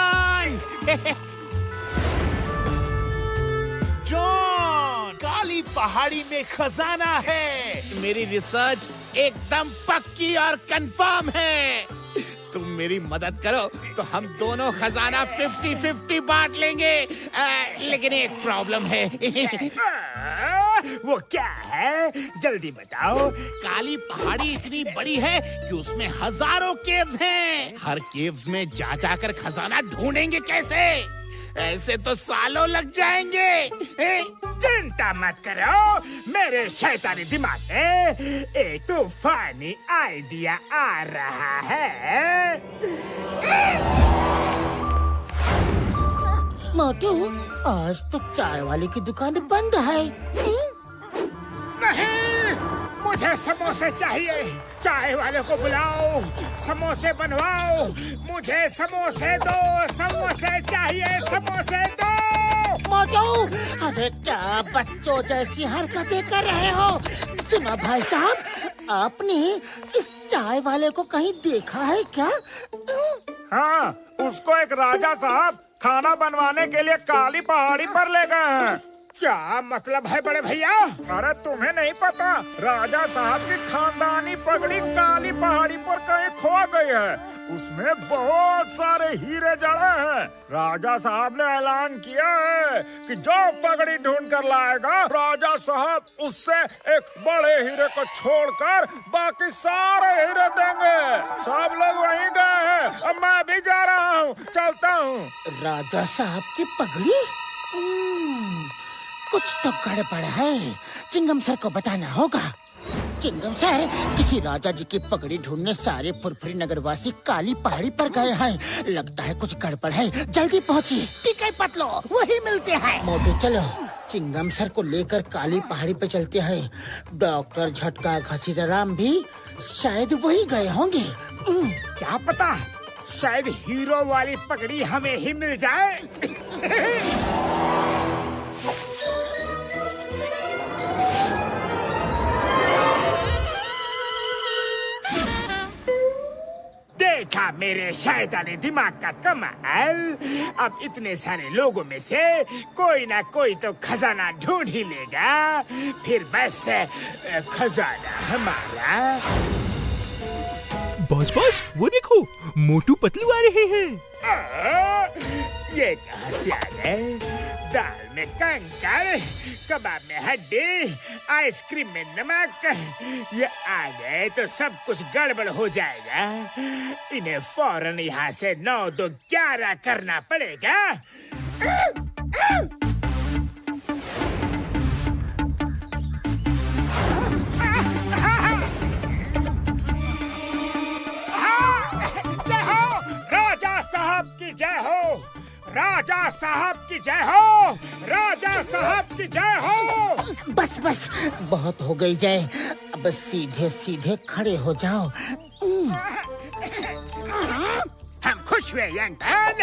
John. John, काली पहाड़ी में खजाना है। मेरी रिसर्च एकदम पक्की और कंफर्म है। तुम मेरी मदद करो तो हम दोनों खजाना 50-50 बांट लेंगे। लेकिन एक प्रॉब्लम है। वो क्या है? जल्दी बताओ। काली पहाड़ी इतनी बड़ी है कि उसमें हजारों केव्स हैं। हर केव्स में जा जाकर खजाना ढूंढेंगे कैसे? ऐसे तो सालों लग जाएंगे। चिंता मत करो, मेरे शैतानी दिमाग में एक तूफानी आइडिया आ रहा है। मोटू, आज तो चाय वाले की दुकान बंद है। नहीं, मुझे समोसे चाहिए। चाय वाले को बुलाओ, समोसे बनवाओ। मुझे समोसे दो, समोसे चाहिए, समोसे दो। मोटू, अरे क्या बच्चों जैसी हरकतें कर रहे हो? सुनो भाई साहब, आपने इस चाय वाले को कहीं देखा है क्या? हाँ, उसको एक राजा साहब खाना बनवाने के लिए काली पहाड़ी पर ले गए हैं। क्या मतलब है बड़े भैया? अरे तुम्हें नहीं पता, राजा साहब की खानदानी पगड़ी काली पहाड़ी पर कहीं खो गई है। उसमें बहुत सारे हीरे जड़े हैं। राजा साहब ने ऐलान किया है कि जो पगड़ी ढूंढ कर लाएगा, राजा साहब उससे एक बड़े हीरे को छोड़कर बाकी सारे हीरे देंगे। सब लोग वहीं गए हैं, अब मैं भी जा रहा हूँ, चलता हूँ। राजा साहब की पगड़ी? कुछ तो गड़बड़ है। चिंगम सर को बताना होगा। चिंगम सर, किसी राजा जी की पगड़ी ढूंढने सारे फुरफुरी नगरवासी काली पहाड़ी पर गए हैं। लगता है कुछ गड़बड़ है, जल्दी पहुंचिए। ठीक है पतलो, वही मिलते हैं। मोटू चलो, चिंगम सर को लेकर काली पहाड़ी पे चलते हैं। डॉक्टर झटका घसीटाराम भी शायद वही गए होंगे। क्या पता, शायद हीरो वाली पगड़ी हमें ही मिल जाए। देखा मेरे शैतानी दिमाग का कमाल। अब इतने सारे लोगों में से कोई ना कोई तो खजाना ढूंढ ही लेगा। फिर बस खजाना हमारा। बॉस बॉस, वो देखो, मोटू पतलू आ रहे हैं। ये कहाँ से आ गए? दाल में कंकर, कबाब में हड्डी, आइसक्रीम में नमक। ये आ गए तो सब कुछ गड़बड़ हो जाएगा। इन्हें फौरन यहाँ से 9-2-11 करना पड़ेगा। जय हो, राजा साहब की जय हो। राजा साहब की जय हो। राजा साहब की जय हो। बस बस, बहुत हो गई जय। अब सीधे सीधे खड़े हो जाओ। हम खुश हुए यंग मैन।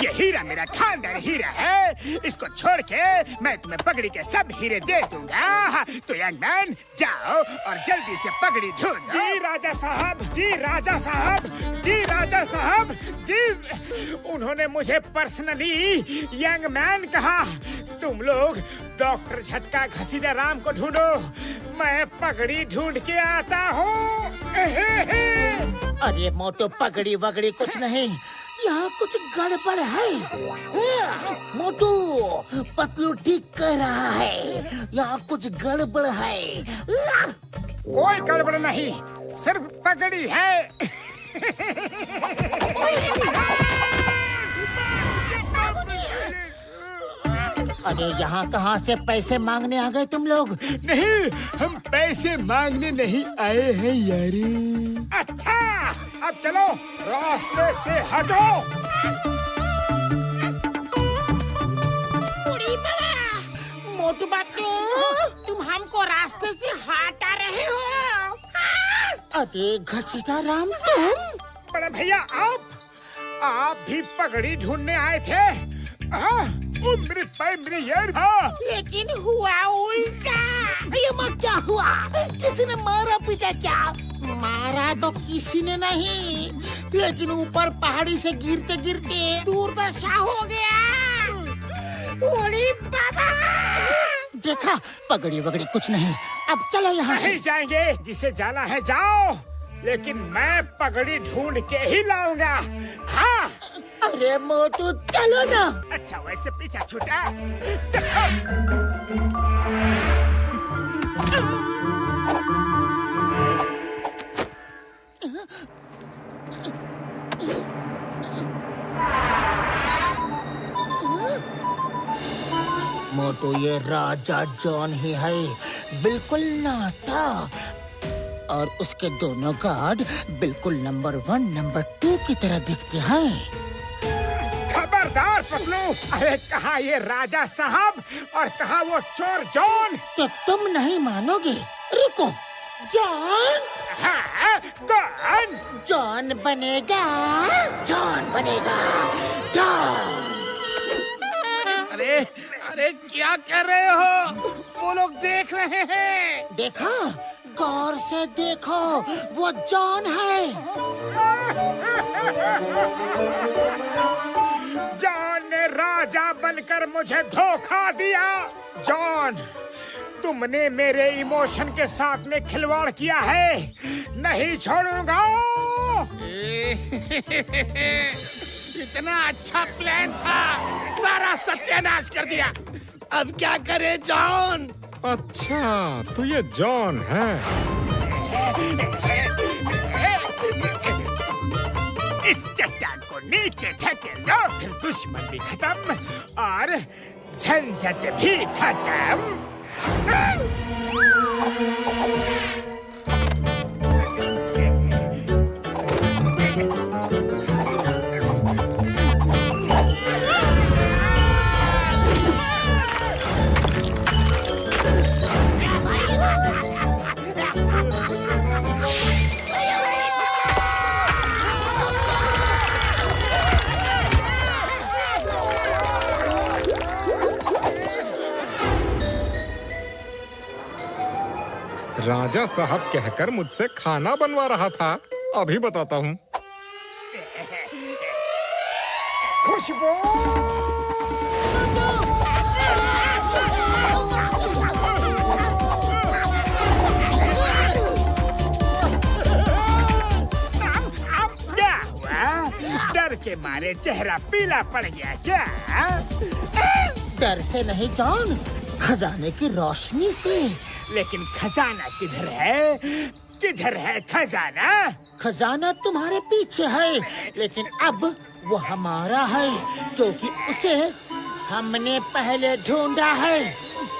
ये हीरा मेरा खानदानी हीरा है। इसको छोड़ के मैं तुम्हें पगड़ी के सब हीरे दे दूंगा। तो यंग मैन, जाओ और जल्दी से पगड़ी ढूंढो। जी राजा साहब, जी राजा साहब, जी राजा साहब, जी। उन्होंने मुझे पर्सनली यंग मैन कहा। तुम लोग डॉक्टर झटका घसीटाराम को ढूंढो, मैं पगड़ी ढूंढ के आता हूँ। अरे मोटू, पगड़ी वगड़ी कुछ नहीं, यहाँ कुछ गड़बड़ है। मोटू, पतलू ठीक कह रहा है, यहाँ कुछ गड़बड़ है। कोई गड़बड़ नहीं, सिर्फ पगड़ी है। अरे यहाँ कहाँ से पैसे मांगने आ गए तुम लोग? नहीं, हम पैसे मांगने नहीं आए हैं यारी। अच्छा, अब चलो, रास्ते से हटो। मोटू बापू, तुम हमको रास्ते से हटा रहे हो? अरे घसीटाराम, तुम? बड़े भैया, आप भी पगड़ी ढूंढने आए थे? मेरे पैर, मेरे यार। लेकिन हुआ उल्टा। ये मत, क्या हुआ? किसी ने मारा पीटा क्या? मारा तो किसी ने नहीं, लेकिन ऊपर पहाड़ी से गिरते गिरते दूरदर्शा हो गया। ओली बाबा! देखा, पगड़ी वगड़ी कुछ नहीं। अब चलो यहाँ से। नहीं जाएंगे, जिसे जाना है जाओ, लेकिन मैं पगड़ी ढूंढ के ही लाऊंगा। हाँ। अरे मोटू चलो ना। अच्छा, वैसे पीछा छूटा। चलो। मोटू, ये राजा जॉन ही है, बिल्कुल नाटा। और उसके दोनों गार्ड बिल्कुल नंबर 1 नंबर 2 की तरह दिखते हैं। खबरदार पतलू! अरे कहाँ ये राजा साहब और कहाँ वो चोर जॉन? तो तुम नहीं मानोगे। रुको, जॉन! हाँ, कौन? जॉन बनेगा, जॉन बनेगा, जॉन! अरे अरे क्या कर रहे हो? वो लोग देख रहे हैं। देखा, गौर से देखो, वो जॉन है। जॉन ने राजा बनकर मुझे धोखा दिया। जॉन, तुमने मेरे इमोशन के साथ में खिलवाड़ किया है, नहीं छोड़ूंगा। इतना अच्छा प्लान था, सारा सत्यानाश कर दिया। अब क्या करे जॉन? अच्छा, तो ये जॉन है। इस चट्टान को नीचे ढकेल दो, फिर दुश्मन भी खत्म और झंझट भी खत्म। राजा साहब कहकर मुझसे खाना बनवा रहा था, अभी बताता हूँ। खुशबू! क्या हुआ? डर के मारे चेहरा पीला पड़ गया क्या? डर से नहीं जॉन, खजाने की रोशनी से। लेकिन खजाना किधर है? किधर है खजाना? खजाना तुम्हारे पीछे है, लेकिन अब वो हमारा है, क्योंकि उसे हमने पहले ढूंढा है।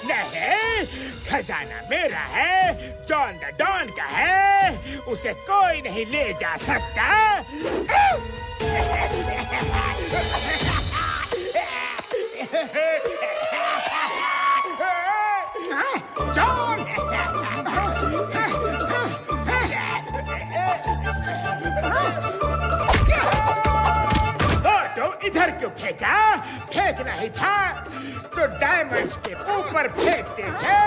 नहीं, खजाना मेरा है, जॉन द डॉन का है, उसे कोई नहीं ले जा सकता। जॉन! तो इधर क्यों फेंका? फेंकना ही था तो डायमंड्स के ऊपर फेंकते थे।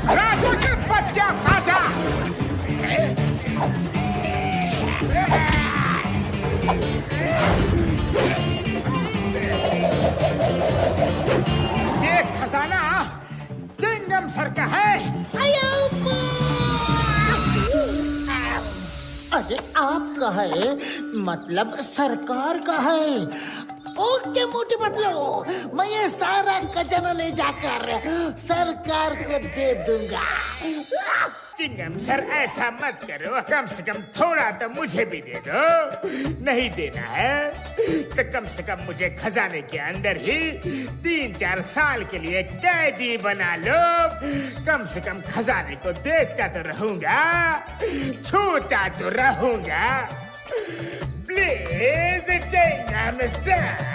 राजू के बच गया, आजा। ये खजाना चिंगम सर का है। अरे आपका है, मतलब सरकार का है। ओके मोटे बदलो, मैं ये सारा खजाना ले जाकर सरकार को दे दूंगा। चिंगम सर, ऐसा मत करो, कम से कम थोड़ा तो मुझे भी दे दो। नहीं देना है तो कम से कम मुझे खजाने के अंदर ही 3-4 साल के लिए कैदी बना लो। कम से कम खजाने को देखता तो रहूंगा, छूता तो रहूंगा। Please chewing gum sir.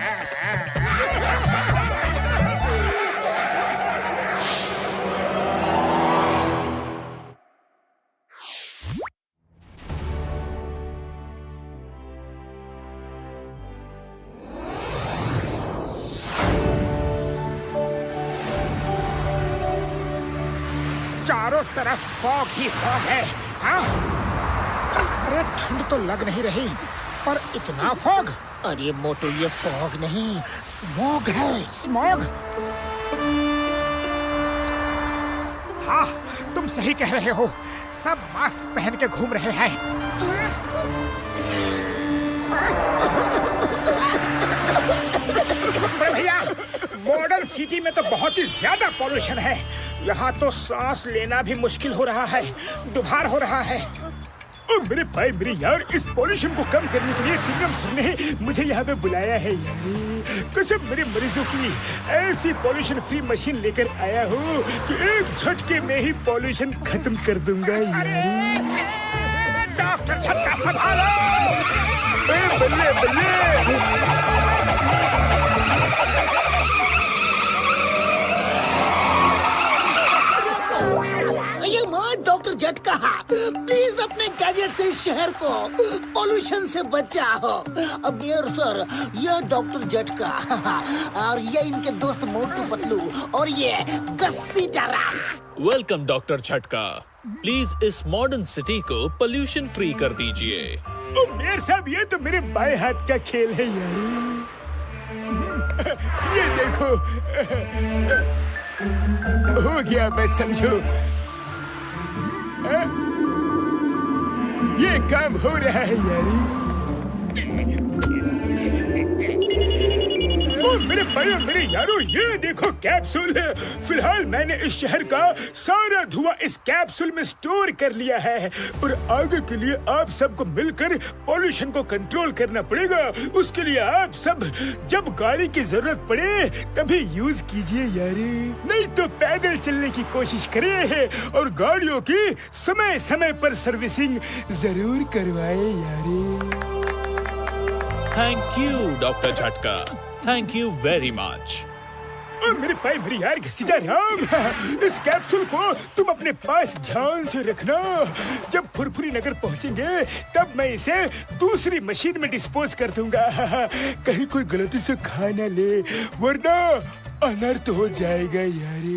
चारों तरफ फॉग ही फॉग है। हाँ? अरे ठंड तो लग नहीं रही, पर इतना फॉग। अरे मोटू, ये फॉग नहीं, स्मॉग है। स्मॉग? हाँ, तुम सही कह रहे हो। सब मास्क पहन के घूम रहे हैं। भैया, मॉडर्न सिटी में तो बहुत ही ज्यादा पॉल्यूशन है। यहाँ तो सांस लेना भी मुश्किल हो रहा है, दुबार हो रहा है। और मेरे भाई मेरे यार, इस पॉल्यूशन को कम करने के लिए चिंगम सर ने मुझे यहाँ पे बुलाया है यार। कसम मेरे मरीजों की, ऐसी पॉल्यूशन फ्री मशीन लेकर आया हूँ कि एक झटके में ही पॉल्यूशन खत्म कर दूंगा यार। डॉक्टर झटका संभालो। बल्ले बल्ले। डॉक्टर झटका, प्लीज अपने गैजेट से इस शहर को पोल्यूशन से बचाओ। अब मेयर सर, ये डॉक्टर झटका और ये इनके दोस्त मोटू पतलू और ये घसीटाराम। वेलकम डॉक्टर झटका। प्लीज इस मॉडर्न सिटी को पोल्यूशन फ्री कर दीजिए। मेयर साहब, ये तो मेरे बाएं हाथ का खेल है यार। ये देखो, हो गया बस समझो। ये काम हो रहा है यार। मेरे भाइयों मेरे यारों, ये देखो कैप्सूल है। फिलहाल मैंने इस शहर का सारा धुआं इस कैप्सूल में स्टोर कर लिया है, पर आगे के लिए आप सबको मिलकर पॉल्यूशन को कंट्रोल करना पड़ेगा। उसके लिए आप सब जब गाड़ी की जरूरत पड़े तभी यूज कीजिए यार, नहीं तो पैदल चलने की कोशिश करें और गाड़ियों की समय समय पर सर्विसिंग जरूर करवाए यार। थैंक यू डॉक्टर झटका, थैंक यू वेरी मच। मेरे भाई मेरे यार घसीटाराम, इस कैप्सूल को तुम अपने पास ध्यान से रखना। जब फुरफुरी नगर पहुंचेंगे तब मैं इसे दूसरी मशीन में डिस्पोज कर दूंगा। कहीं कोई गलती से खा न ले, वरना अनर्थ हो जाएगा यार।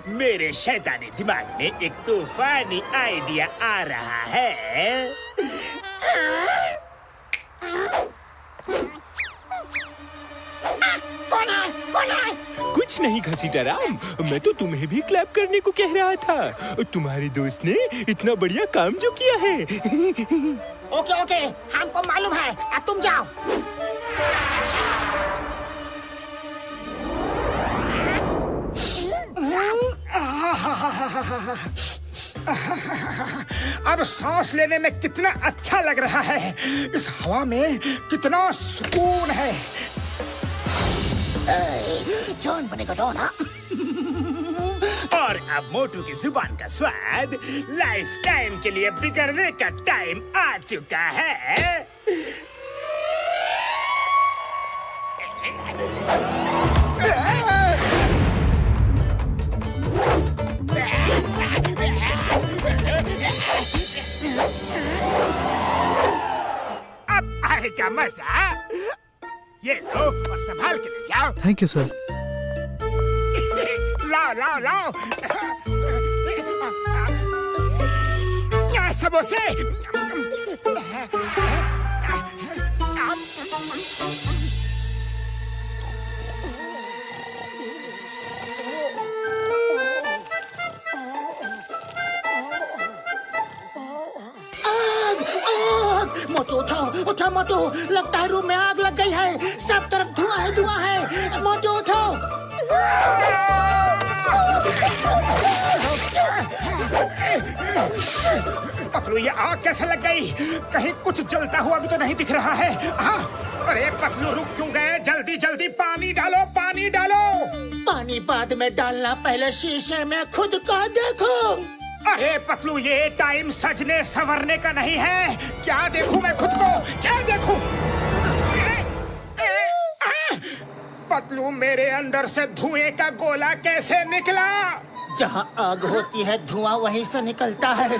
मेरे शैतानी दिमाग में एक तूफानी आइडिया आ रहा है। कौन है? कौन है? कुछ नहीं घसीटाराम, मैं तो तुम्हें भी क्लैप करने को कह रहा था। तुम्हारे दोस्त ने इतना बढ़िया काम जो किया है। ओके ओके, हमको मालूम है, अब तुम जाओ। अब सांस लेने में कितना अच्छा लग रहा है। इस हवा में कितना सुकून है। जॉन बनेगा डॉन। और अब मोटू की जुबान का स्वाद लाइफ टाइम के लिए बिगड़ने का टाइम आ चुका है। अब आएगा मजा। ये लो और संभाल के ले जाओ। Thank you sir. लाओ लाओ लाओ समोसे। मोटू उठो उठो मोटू, लगता है रूम में आग लग गई है। सब तरफ धुआं है। मोटू उठो। पतलू, ये आग कैसे लग गई? कहीं कुछ जलता हुआ भी तो नहीं दिख रहा है। हाँ? अरे पतलू, रुक क्यों गए? जल्दी जल्दी पानी डालो, पानी डालो। पानी बाद में डालना, पहले शीशे में खुद को देखो। अरे पतलू, ये टाइम सजने संवरने का नहीं है। क्या देखूं मैं खुद को, क्या देखूं? पतलू, मेरे अंदर से धुएं का गोला कैसे निकला? जहाँ आग होती है धुआं वहीं से निकलता है।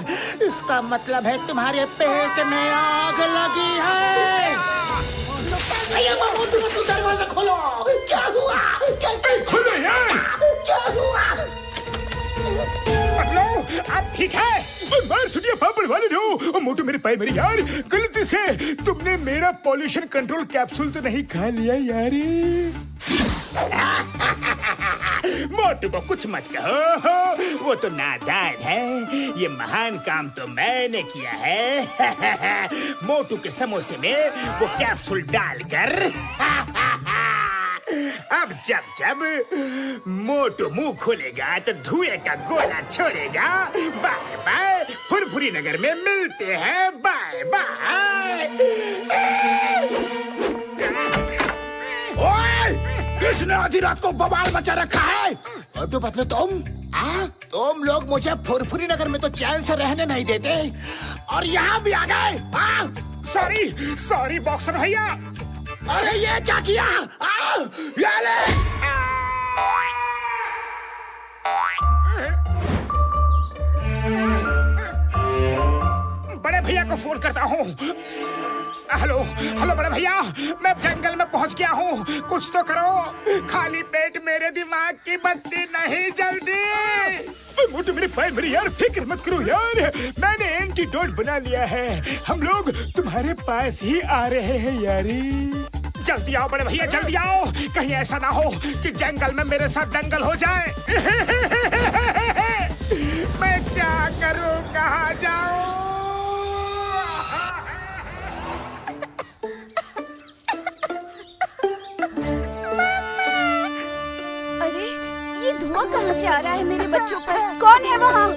इसका मतलब है तुम्हारे पेट में आग लगी है। दरवाजा खोलो। क्या हुआ? खोलो यार। मोटू मेरे पाए मेरी यार, गलती से तुमने मेरा पॉल्यूशन कंट्रोल कैप्सूल तो नहीं खा लिया यार। मोटू को कुछ मत कहो, वो तो नादान है। ये महान काम तो मैंने किया है। मोटू के समोसे में वो कैप्सूल डालकर अब जब जब मोटू मुंह खोलेगा तो धुएं का गोला छोड़ेगा। बाय बाय, फुरफुरी नगर में मिलते हैं। Bye bye. ओए, किसने आधी रात को बवाल मचा रखा है? मोटू पतलू तुम लोग मुझे फुरफुरी नगर में तो चैन से रहने नहीं देते और यहाँ भी आ गए। सॉरी बॉक्सर भैया। अरे ये क्या किया? ये ले। बड़े भैया को फोन करता हूँ। हेलो बड़े भैया, मैं जंगल में पहुँच गया हूँ, कुछ तो करो। खाली पेट मेरे दिमाग की बत्ती नहीं जलती। मोटू मेरे पैर मेरी यार, फिक्र मत करो यार, मैंने एंटीडोट बना लिया है। हम लोग तुम्हारे पास ही आ रहे हैं यारी। जल्दी आओ बड़े भैया, जल्दी आओ, कहीं ऐसा ना हो कि जंगल में मेरे साथ दंगल हो जाए। मैं क्या करूं, कहाँ जाऊं? अरे ये धुआं कहाँ से आ रहा है मेरे बच्चों पर? कौन है वहाँ?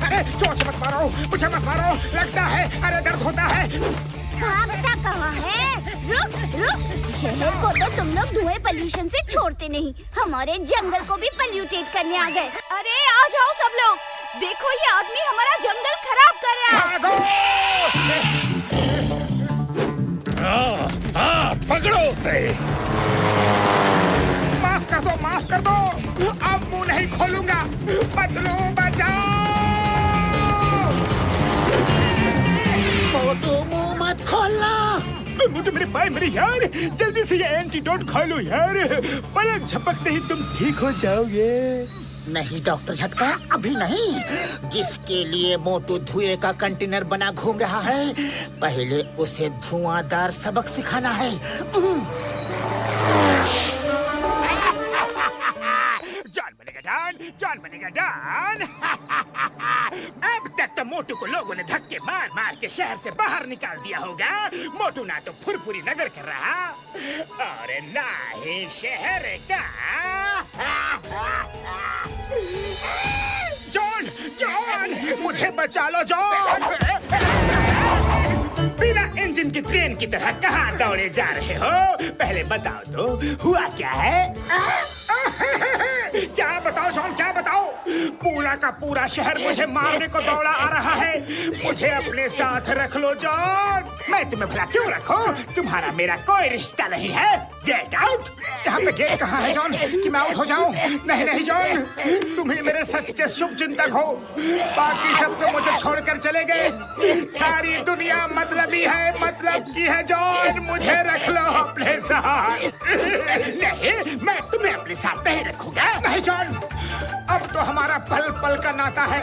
अरे जोर से मत मारो, मुझे मत मारो, लगता है, अरे दर्द होता है। भागता कहाँ है? रुक, शहर को तो तुम लोग धुएं पोल्यूशन से छोड़ते नहीं, हमारे जंगल को भी पोल्यूटेट करने आ गए। अरे आ जाओ सब लोग, देखो ये आदमी हमारा जंगल खराब कर रहा है। हाँ, पकड़ो उसे। माफ कर दो, अब मुंह नहीं खोलूंगा। पतलू बचाओ। मोटू मुंह मत खोलना। मोटू मेरे भाई मेरे यार, जल्दी से ये एंटीडोट खा लो यार, पलक झपकते ही तुम ठीक हो जाओगे। नहीं डॉक्टर झटका, अभी नहीं। जिसके लिए मोटू धुएं का कंटेनर बना घूम रहा है, पहले उसे धुआंधार सबक सिखाना है। जान बनेगा डॉन। अब तक तो मोटू को लोगों ने धक्के मार मार के शहर से बाहर निकाल दिया होगा। मोटू ना तो फुरफुरी नगर कर रहा और ना ही शहर का। जॉन, मुझे बचा लो जॉन। बिना इंजन की ट्रेन की तरह कहाँ दौड़े जा रहे हो? पहले बताओ तो, हुआ क्या है? क्या बताओ जॉन, क्या बताओ? पूरा का पूरा शहर मुझे मारने को दौड़ा आ रहा है। मुझे अपने साथ रख लो जॉन। मैं तुम्हें भला क्यों रखूं? तुम्हारा मेरा कोई रिश्ता नहीं है। Get out. यहाँ पे गेट कहाँ है जॉन, कि मैं आउट हो जाऊं? नहीं जॉन, तुम ही मेरे सच्चे शुभ चिंतक हो, बाकी सब तो मुझे छोड़कर चले गए। सारी दुनिया मतलबी है, मतलब की है जॉन। मुझे रख लो अपने साथ। नहीं, मैं तुम्हें अपने साथ नहीं रखूंगा। नहीं जॉन, अब तो हमारा पल पल का नाता है।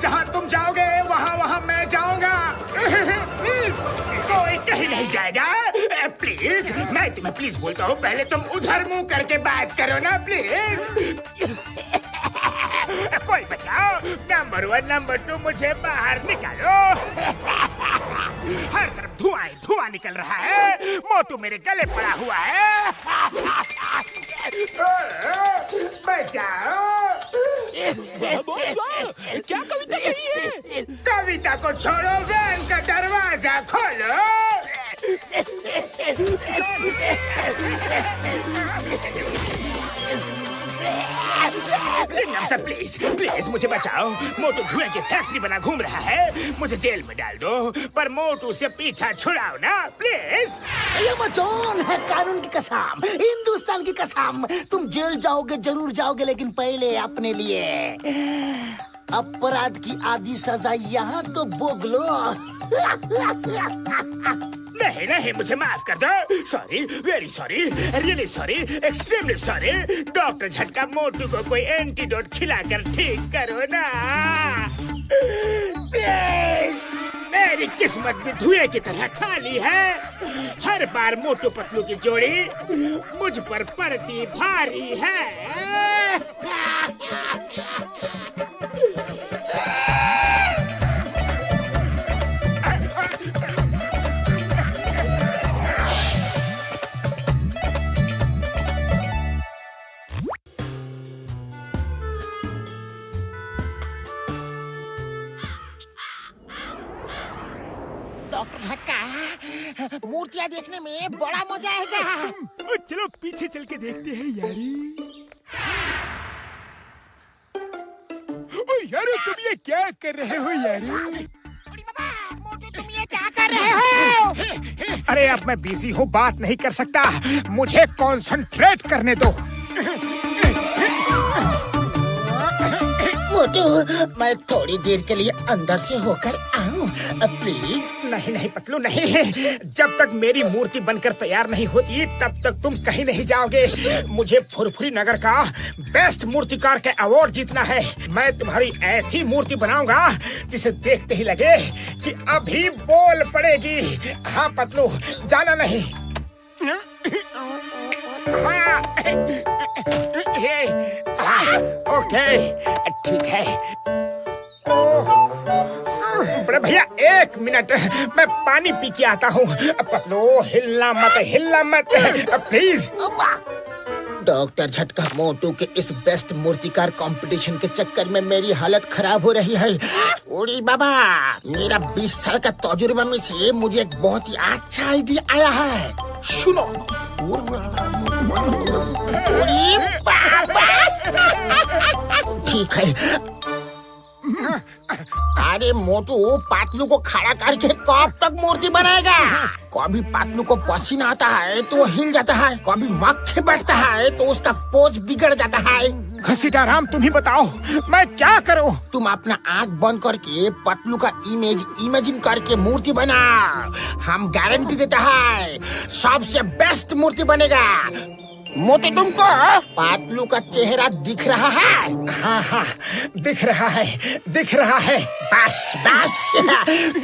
जहाँ तुम जाओगे वहाँ मैं जाऊंगा। कोई कहीं नहीं जाएगा। प्लीज, मैं तुम्हें प्लीज बोलता हूँ, पहले तुम उधर मुंह करके बात करो ना प्लीज। कोई बचाओ। नंबर 1, नंबर 2, मुझे बाहर निकालो। हर तरफ धुआं निकल रहा है। मोटू मेरे गले पड़ा हुआ है। बचाओ। क्या कविता कही है? कविता को छोड़ो, वैन का दरवाजा खोलो। प्लीज मुझे बचाओ। मोटू धुएं की फैक्ट्री बना घूम रहा है, मुझे जेल में डाल दो, पर मोटू से पीछा छुड़ाओ ना प्लीज। ये मजोन है, कानून की कसम, हिंदुस्तान की कसम। तुम जेल जाओगे, जरूर जाओगे, लेकिन पहले अपने लिए अपराध की आधी सजा यहाँ तो भोग लो। नहीं नहीं, मुझे माफ कर दो। Sorry, very sorry, really sorry, extremely sorry. Doctor झटका मोटू को कोई एंटीडोट खिलाकर ठीक करो ना प्लीज। मेरी किस्मत भी धुएं की तरह खाली है। हर बार मोटू पतलू की जोड़ी मुझ पर पड़ती भारी है। डॉक्टर झटका, मूर्तियाँ देखने में बड़ा मजा आएगा। चलो पीछे चल के देखते हैं यारी। ओ यारी, तुम ये क्या कर रहे हो यारी? मोटू, तुम ये क्या कर रहे हो? अरे अब मैं बिजी हूँ, बात नहीं कर सकता। मुझे कंसंट्रेट करने दो। मोटू, मैं थोड़ी देर के लिए अंदर से होकर आऊं प्लीज? नहीं नहीं पतलू, नहीं। जब तक मेरी मूर्ति बनकर तैयार नहीं होती तब तक तुम कहीं नहीं जाओगे। मुझे फुरफुरी नगर का बेस्ट मूर्तिकार का अवार्ड जीतना है। मैं तुम्हारी ऐसी मूर्ति बनाऊंगा जिसे देखते ही लगे कि अभी बोल पड़ेगी। हाँ पतलू, जाना नहीं। हाँ, ओके, ठीक है। बड़े भैया, 1 मिनट, मैं पानी पी के आता हूँ। पतलू, हिलना मत प्लीज। डॉक्टर झटका, मोटू के इस बेस्ट मूर्तिकार कंपटीशन के चक्कर में मेरी हालत खराब हो रही है। ओड़ी बाबा, मेरा 20 साल का तजुर्बा में से मुझे एक बहुत ही अच्छा आइडिया आया है। सुनो। ओड़ी बाबा, ठीक है। अरे मोटू, पातलू को खड़ा करके कब तक मूर्ति बनाएगा? कभी पातलू को पसीना आता है तो वो हिल जाता है, कभी मक्खी बैठता है तो उसका पोज बिगड़ जाता है। घसीटाराम, तुम ही बताओ मैं क्या करूं? तुम अपना आँख बंद करके पतलू का इमेजिन करके मूर्ति बना। हम गारंटी देता है सबसे बेस्ट मूर्ति बनेगा। मोटू, तुमको पातलू का चेहरा दिख रहा है? हाँ, दिख रहा है। बस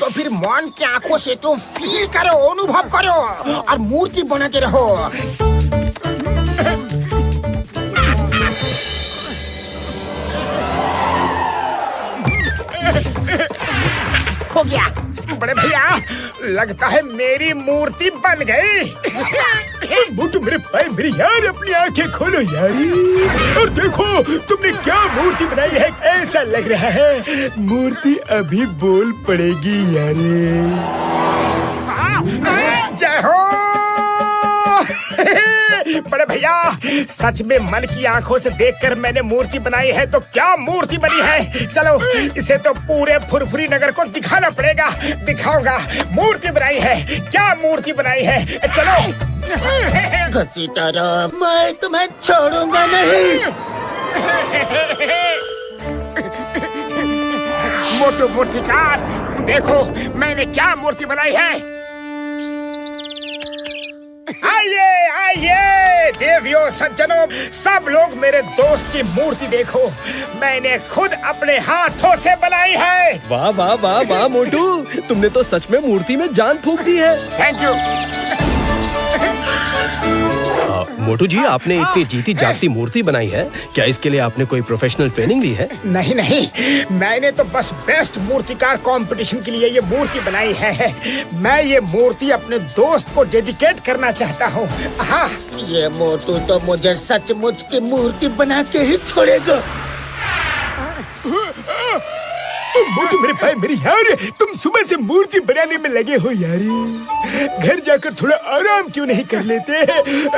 तो फिर मन की आंखों से तुम फील करो, अनुभव करो और मूर्ति बनाते रहो। हो गया। बड़े भैया, लगता है मेरी मूर्ति बन गई। मोटू मेरे भाई, मेरी यार, अपनी आंखें खोलो यारी और देखो तुमने क्या मूर्ति बनाई है। ऐसा लग रहा है मूर्ति अभी बोल पड़ेगी यारी। जय हो। बड़े भैया, सच में मन की आंखों से देखकर मैंने मूर्ति बनाई है। तो क्या मूर्ति बनी है? चलो इसे तो पूरे फुरफुरी नगर को दिखाना पड़ेगा। दिखाऊंगा मूर्ति बनाई है, क्या मूर्ति बनाई है। चलो। घसीटाराम, मैं तुम्हें छोड़ूंगा नहीं। मोटू मूर्तिकार, देखो मैंने क्या मूर्ति बनाई है। आइए देवियों, सज्जनों, सब लोग मेरे दोस्त की मूर्ति देखो। मैंने खुद अपने हाथों से बनाई है। वाह वाह वाह वाह मोटू, तुमने तो सच में मूर्ति में जान फूंक दी है। Thank you. मोटू जी, आपने इतनी जीती जागती मूर्ति बनाई है, क्या इसके लिए आपने कोई प्रोफेशनल ट्रेनिंग ली है? नहीं, मैंने तो बस बेस्ट मूर्तिकार कंपटीशन के लिए ये मूर्ति बनाई है। मैं ये मूर्ति अपने दोस्त को डेडिकेट करना चाहता हूँ। हाँ, ये मोटू तो मुझे सचमुच की मूर्ति बना के ही छोड़ेगा। मोटू मेरे भाई, मेरी यार, तुम सुबह से मूर्ति बनाने में लगे हो यारी। घर जाकर थोड़ा आराम क्यों नहीं कर लेते?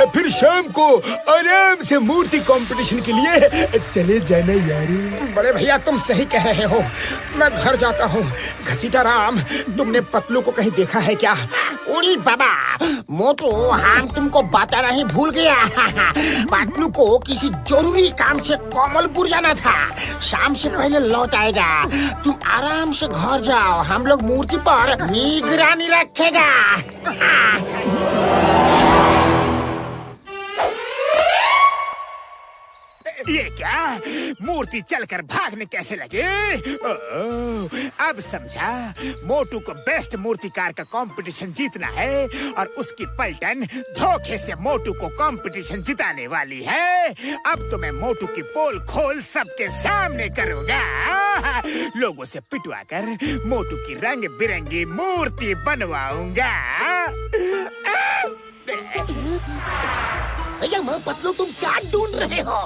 फिर शाम को आराम से मूर्ति कंपटीशन के लिए चले जाना यारी। बड़े भैया, तुम सही कह रहे हो, मैं घर जाता हूँ। घसीटाराम, तुमने पतलू को कहीं देखा है क्या? उड़ी बाबा, मोटू हम तुमको बताना ही भूल गया। पतलू को किसी जरूरी काम से कोमलपुर जाना था, शाम से पहले लौट आएगा। तुम आराम से घर जाओ, हम लोग मूर्ति पर निगरानी रखेगा। ये क्या? मूर्ति चलकर भागने कैसे लगे? अब समझा। मोटू को बेस्ट मूर्तिकार का कंपटीशन जीतना है और उसकी पलटन धोखे से मोटू को कंपटीशन जिताने वाली है। अब तो मैं मोटू की पोल खोल सबके सामने करूंगा। लोगों से पिटवाकर मोटू की रंग बिरंगी मूर्ति बनवाऊंगा। पतलू, तुम क्या ढूंढ रहे हो?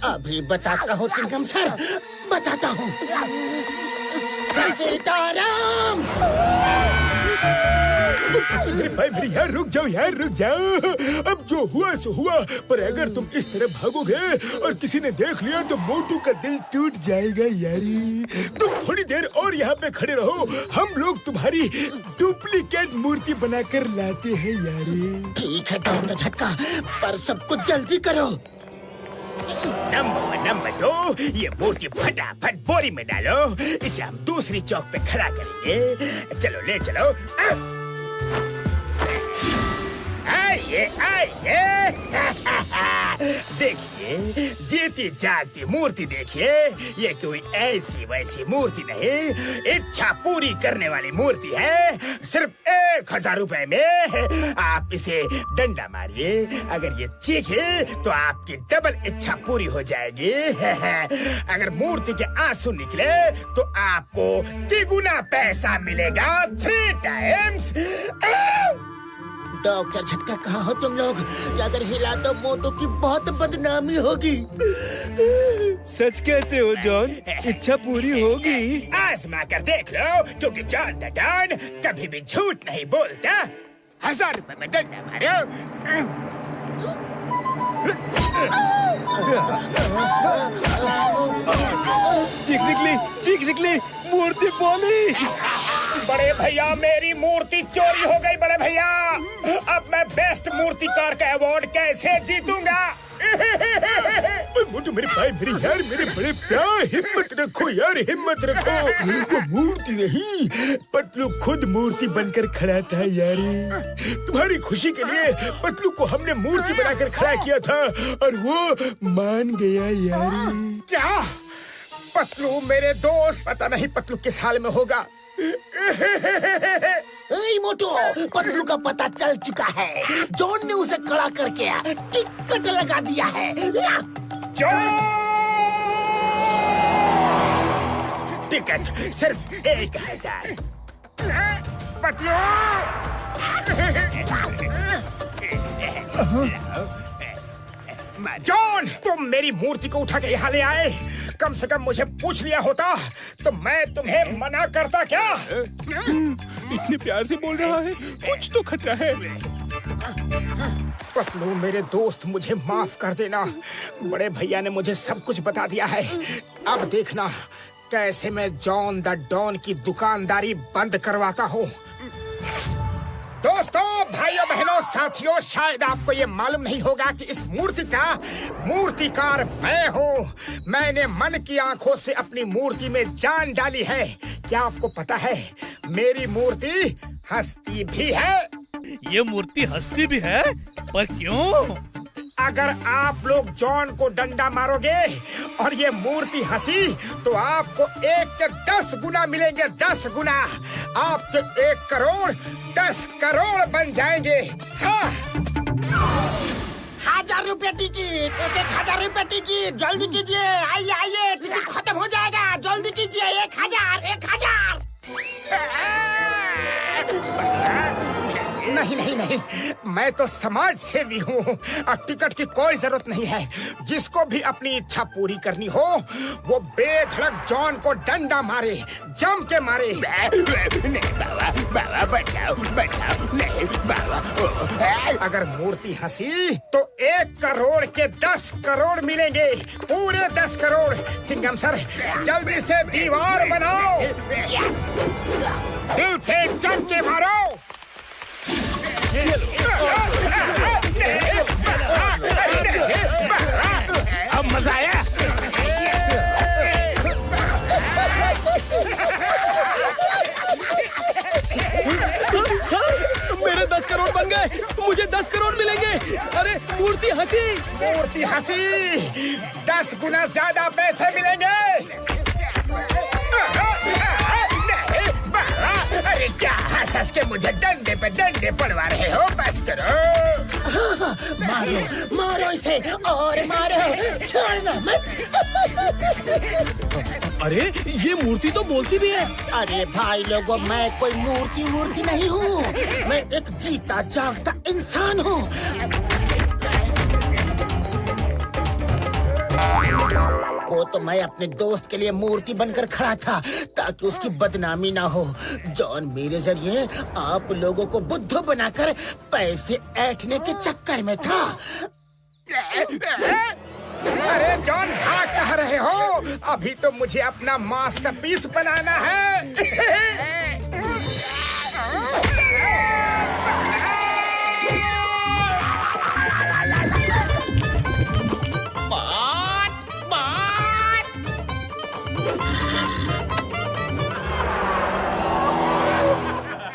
अभी बताता हूँ चिंगम सर, बताता हूँ। सीताराम! मेरे भाई मेरे यार रुक जाओ। अब जो हुआ सो हुआ, पर अगर तुम इस तरह भागोगे और किसी ने देख लिया तो मोटू का दिल टूट जाएगा यारी। तुम थोड़ी देर और यहाँ पे खड़े रहो, हम लोग तुम्हारी डुप्लीकेट मूर्ति बनाकर लाते हैं यारी। ठीक है डॉक्टर झटका, पर सब कुछ जल्दी करो। नंबर 2, ये मूर्ति फटाफट बोरी में डालो। इसे हम दूसरी चौक पे खड़ा करेंगे। चलो ले चलो। आइए। देखिए, जीती जागती मूर्ति देखिए। ये कोई ऐसी वैसी मूर्ति नहीं, इच्छा पूरी करने वाली मूर्ति है। सिर्फ 1000 रुपए में आप इसे डंडा मारिए। अगर ये चीखे तो आपकी डबल इच्छा पूरी हो जाएगी। अगर मूर्ति के आंसू निकले तो आपको 3 गुना पैसा मिलेगा, 3 टाइम्स। डॉक्टर झटका, कहाँ हो तुम लोग? अगर हिला तो मोटू की बहुत बदनामी होगी। सच कहते हो जॉन, इच्छा पूरी होगी। आजमा कर देख लो, क्योंकि जॉन द डॉन कभी भी झूठ नहीं बोलता। 1000 रुपए में डंडा मारो। चीख निकली, मूर्ति बोली। बड़े भैया, मेरी मूर्ति चोरी हो गई बड़े भैया। अब मैं बेस्ट मूर्तिकार का अवार्ड कैसे जीतूंगा? मोटू मेरे भाई मेरे यार, मेरे बड़े प्यार, हिम्मत रखो यार, हिम्मत रखो। वो मूर्ति नहीं, पतलू खुद मूर्ति बनकर खड़ा था यारी। तुम्हारी खुशी के लिए पतलू को हमने मूर्ति बनाकर खड़ा किया था और वो मान गया यारी। क्या? पतलू मेरे दोस्त, पता नहीं पतलू किस हाल में होगा। मोटू, पतलू का पता चल चुका है। जॉन ने उसे खड़ा करके टिकट लगा दिया है। टिकट सिर्फ 1000। पतलू! जॉन, तुम मेरी मूर्ति को उठा के यहाँ ले आए। कम से कम मुझे पूछ लिया होता तो मैं तुम्हें मना करता क्या? इतने प्यार से बोल रहा है, कुछ तो खतरा है। पतलू मेरे दोस्त, मुझे माफ कर देना। बड़े भैया ने मुझे सब कुछ बता दिया है। अब देखना कैसे मैं जॉन द डॉन की दुकानदारी बंद करवाता हूँ। दोस्तों, भाइयों बहनों साथियों, शायद आपको ये मालूम नहीं होगा कि इस मूर्ति का मूर्तिकार मैं हूँ। मैंने मन की आंखों से अपनी मूर्ति में जान डाली है। क्या आपको पता है, मेरी मूर्ति हंसती भी है। ये मूर्ति हंसती भी है? पर क्यों? अगर आप लोग जॉन को डंडा मारोगे और ये मूर्ति हंसी तो आपको 1 के 10 गुना मिलेंगे, 10 गुना। आपके 1 करोड़ 10 करोड़ बन जाएंगे। हाँ। 1000 रुपए टिकट, 1000 रुपए टिकट, जल्दी कीजिए। आइए, टिकट खत्म हो जाएगा, जल्दी कीजिए। 1000। नहीं, मैं तो समाज सेवी हूँ और टिकट की कोई जरूरत नहीं है। जिसको भी अपनी इच्छा पूरी करनी हो वो बेधड़क जॉन को डंडा मारे, जम के मारे। नहीं बाबा, बचाओ, नहीं बाबा। अगर मूर्ति हंसी तो 1 करोड़ के 10 करोड़ मिलेंगे, पूरे 10 करोड़। चिंगम सर, जल्दी से दीवार बनाओ, दिल से जम के मारो। अब मजा आया। मूर्ति हंसी, 10 गुना ज्यादा पैसे मिलेंगे। अरे क्या हंस के मुझे डंडे पे डंडे पड़वा रहे हो? बस करो। मारो मारो इसे और मारो, छोड़ना मत। अरे ये मूर्ति तो बोलती भी है। अरे भाई लोगों, मैं कोई मूर्ति नहीं हूँ, मैं एक जीता जागता इंसान हूँ। वो तो मैं अपने दोस्त के लिए मूर्ति बनकर खड़ा था ताकि उसकी बदनामी ना हो। जॉन मेरे जरिए आप लोगों को बुद्धू बनाकर पैसे ऐंठने के चक्कर में था। अरे जॉन, भाग कहाँ रहे हो? अभी तो मुझे अपना मास्टरपीस बनाना है।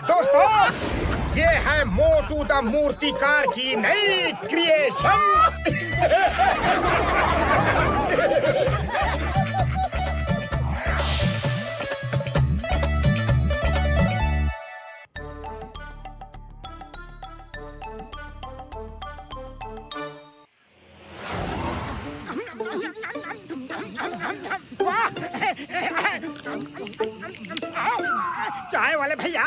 दोस्तों, ये है मोटू द मूर्तिकार की नई क्रिएशन। चाय वाले भैया,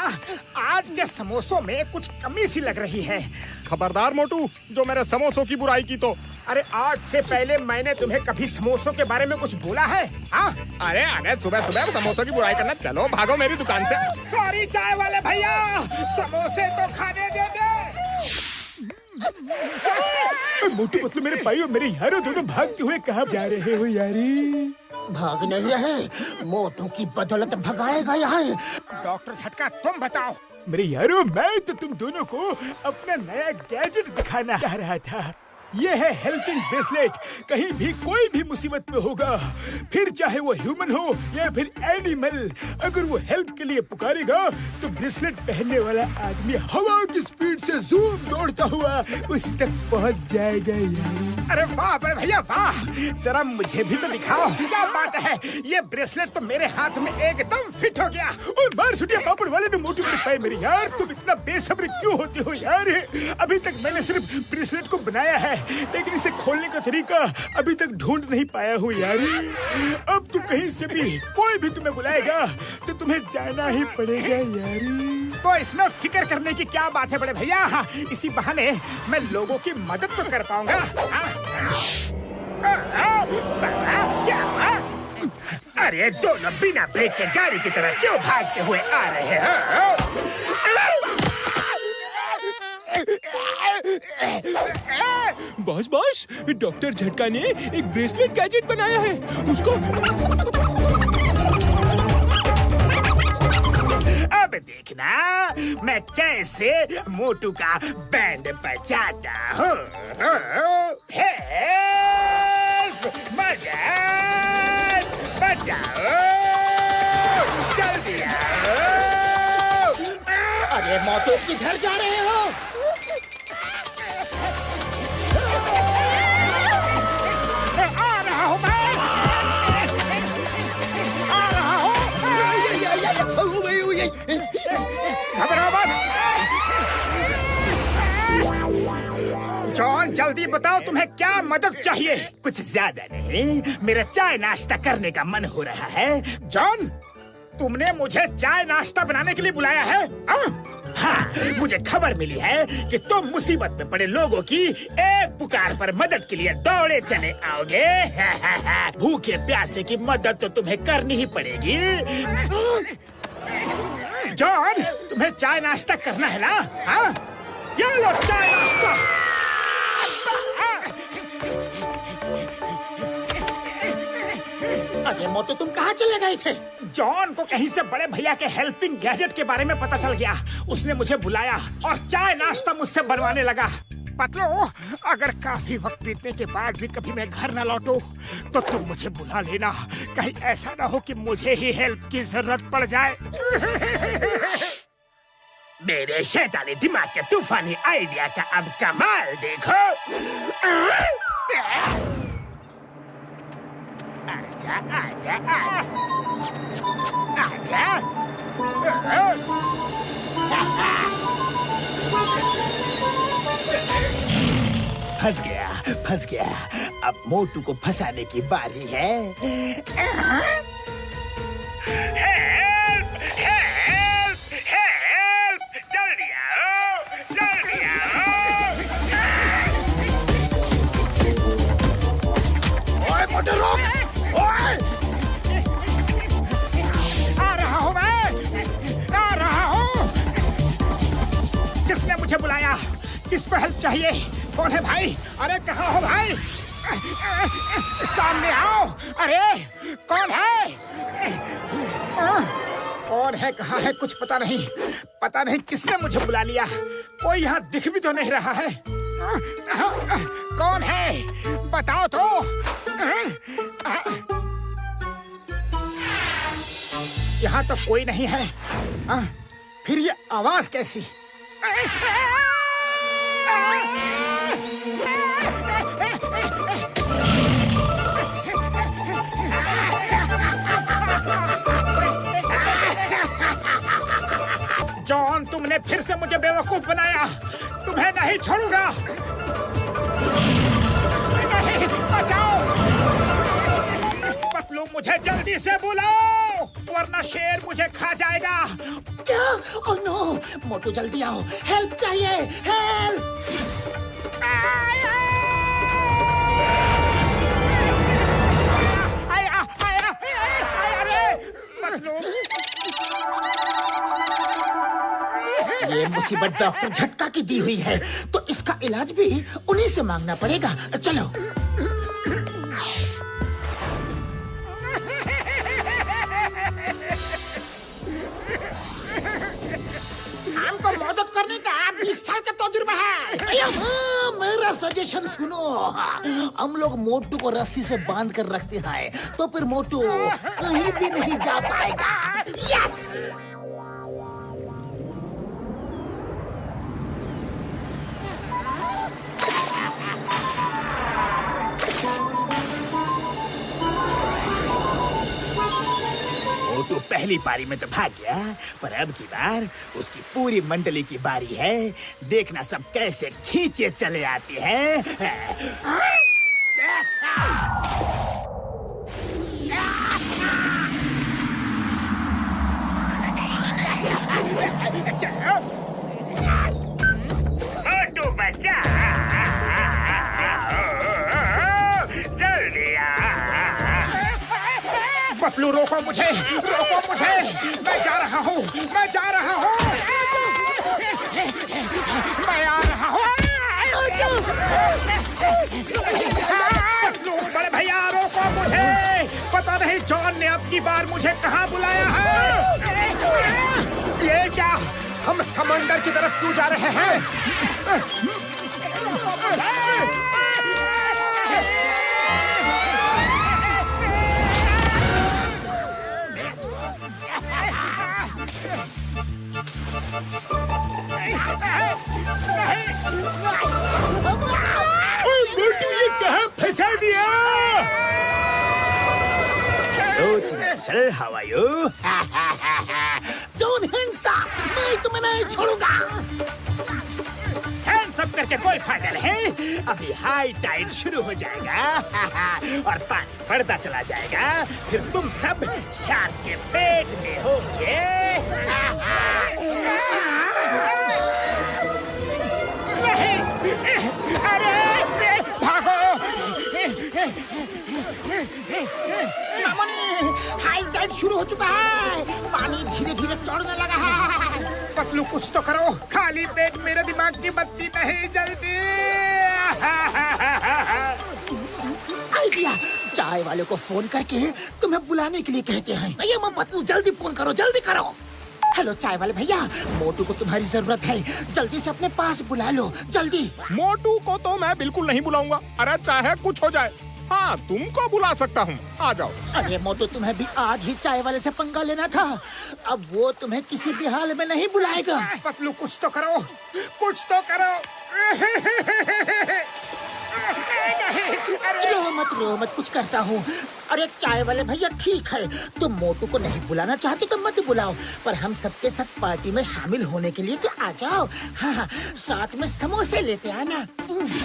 आज के समोसों में कुछ कमी सी लग रही है। खबरदार मोटू, जो मेरे समोसों की बुराई की तो। अरे आज से पहले मैंने तुम्हें कभी समोसों के बारे में कुछ बोला है? हाँ? अरे सुबह सुबह समोसों की बुराई करना, चलो भागो मेरी दुकान से। सॉरी चाय वाले भैया, समोसे तो खाने दे दे। मोटू पतलू मेरे भाई और मेरे यारों दोनों भागते हुए कहाँ जा रहे हो यारी? भाग नहीं रहे, मोटू की बदौलत भगाएगा यहाँ। डॉक्टर झटका, तुम बताओ। मेरे यारों, मैं तो तुम दोनों को अपना नया गैजेट दिखाना चाह रहा था। ये है हेल्पिंग ब्रेसलेट। कहीं भी कोई भी मुसीबत में होगा, फिर चाहे वो ह्यूमन हो या फिर एनिमल, अगर वो हेल्प के लिए पुकारेगा तो ब्रेसलेट पहनने वाला आदमी हवा की स्पीड से जूम दौड़ता हुआ उस तक पहुंच जाएगा यार। अरे वाह बड़े भैया वाह, जरा मुझे भी तो दिखाओ, क्या बात है। ये ब्रेसलेट तो मेरे हाथ में एकदम फिट हो गया। ओए मार छुटिया पापड़ वाले ने मोटू के पाए मेरे यार, तुम इतना बेसब्र क्यों होते हो यार? अभी तक मैंने सिर्फ ब्रेसलेट को बनाया है, लेकिन इसे खोलने का तरीका अभी तक ढूंढ नहीं पाया हूँ यार। अब तो कहीं से भी कोई भी तुम्हें बुलाएगा तो तुम्हें जाना ही पड़ेगा यार। तो इसमें फिक्र करने की क्या बात है बड़े भैया, इसी बहाने मैं लोगों की मदद तो कर पाऊंगा। क्या? अरे दोनों बिना ब्रेक के गाड़ी की तरह क्यों भागते हुए आ रहे हैं? बॉस, डॉक्टर झटका ने एक ब्रेसलेट गैजेट बनाया है। उसको अब देखना मैं कैसे मोटू का बैंड बजाता हूँ। मदद बचाओ, जल्दी आओ। अरे मोटू, किधर जा रहे हो? आ रहा हूँ मैं, आ रहा हूँ। घबराओ मत। जॉन, जल्दी बताओ तुम्हें क्या मदद चाहिए? कुछ ज्यादा नहीं, मेरा चाय नाश्ता करने का मन हो रहा है। जॉन, तुमने मुझे चाय नाश्ता बनाने के लिए बुलाया है? हाँ, मुझे खबर मिली है कि तुम मुसीबत में पड़े लोगों की एक पुकार पर मदद के लिए दौड़े चले आओगे। भूखे प्यासे की मदद तो तुम्हें करनी ही पड़ेगी। जॉन, तुम्हें चाय नाश्ता करना है ना? हाँ, ये लो चाय नाश्ता। अरे मोटू, तुम कहाँ चले गए थे? जॉन को कहीं से बड़े भैया के हेल्पिंग गैजेट के बारे में पता चल गया। उसने मुझे बुलाया और चाय नाश्ता मुझसे बनवाने लगा। पतलू, अगर काफी वक्त बीतने के बाद भी कभी मैं घर न लौटूं, तो तुम मुझे बुला लेना। कहीं ऐसा ना हो कि मुझे ही हेल्प की जरूरत पड़ जाए। मेरे शैतानी दिमाग के तूफानी आइडिया का अब कमाल देखो। आजा आजा आजा फंस गया। अब मोटू को फंसाने की बारी है। जल्दी आओ, जल्दी आओ। ओए मोटू रुक, ओए। आ रहा हूँ मैं, आ रहा हूँ। किसने मुझे बुलाया? किसको हेल्प चाहिए? कौन है भाई? अरे कहाँ हो भाई? सामने आओ। अरे कौन है? कौन है? कहाँ है? कुछ पता नहीं किसने मुझे बुला लिया। कोई यहाँ दिख भी तो नहीं रहा है। कौन है? बताओ तो। यहाँ तो कोई नहीं है। फिर ये आवाज कैसी? जॉन, तुमने फिर से मुझे बेवकूफ बनाया। तुम्हें नहीं छोड़ूंगा। नहीं, बचाओ। पतलू, मुझे जल्दी से बुलाओ, वरना शेर मुझे खा जाएगा। क्या? ओह नो, मोटू जल्दी आओ, हेल्प चाहिए, हेल्प। ये मुसीबत डॉक्टर झटका की दी हुई है, तो इसका इलाज भी उन्हीं से मांगना पड़ेगा। चलो। हमको मदद करने का 20 साल का तजुर्बा है। मेरा सजेशन सुनो। हम लोग मोटू को रस्सी से बांध कर रखते हैं, तो फिर मोटू कहीं भी नहीं जा पाएगा। यस। मोटू पहली पारी में तो भाग गया, पर अब की बार उसकी पूरी मंडली की बारी है। देखना सब कैसे खींचे चले आते हैं। चलो मोटू बचा, जल्दी आ। पतलू, रोको मुझे, रोको मुझे। मैं जा रहा हूँ, मैं जा रहा हूँ, मैं आ रहा हूँ। पतलू, बड़े भैया, रोको मुझे। पता नहीं जॉन ने अब की बार मुझे कहाँ बुलाया है। ये क्या? हम समंदर की तरफ क्यों जा रहे हैं? मोटू, ये कहाँ फंसा दिया? Sir, how are you? John, hands up. मैं तुम्हें नहीं छोड़ूंगा। हैंड्स अप करके कोई फायदा नहीं। अभी हाई टाइड शुरू हो जाएगा और पानी बढ़ता चला जाएगा। फिर तुम सब शार्क के पेट में होगे। अरे भागो। मामनी, हाई टाइड शुरू हो चुका है। पानी धीरे धीरे चढ़ने लगा है। पतलू, कुछ तो करो। खाली पेट मेरे दिमाग की बत्ती नहीं जलती। आइडिया। चाय वाले को फोन करके तुम्हें बुलाने के लिए कहते हैं। भैया, मैं पतलू, जल्दी फोन करो, जल्दी करो। हेलो चाय वाले भैया, मोटू को तुम्हारी जरूरत है। जल्दी से अपने पास बुला लो, जल्दी। मोटू को तो मैं बिल्कुल नहीं बुलाऊंगा। अरे चाहे कुछ हो जाए, हाँ तुमको बुला सकता हूँ, आ जाओ। अरे मोटू, तुम्हें भी आज ही चाय वाले से पंगा लेना था। अब वो तुम्हें किसी भी हाल में नहीं बुलाएगा। पतलू, कुछ तो करो, कुछ तो करो। रो मत, कुछ करता हूँ। अरे चाय वाले भैया ठीक है, तुम मोटू को नहीं बुलाना चाहते तो मत बुलाओ, पर हम सबके साथ पार्टी में शामिल होने के लिए तो आ जाओ। हाँ, साथ में समोसे लेते आना।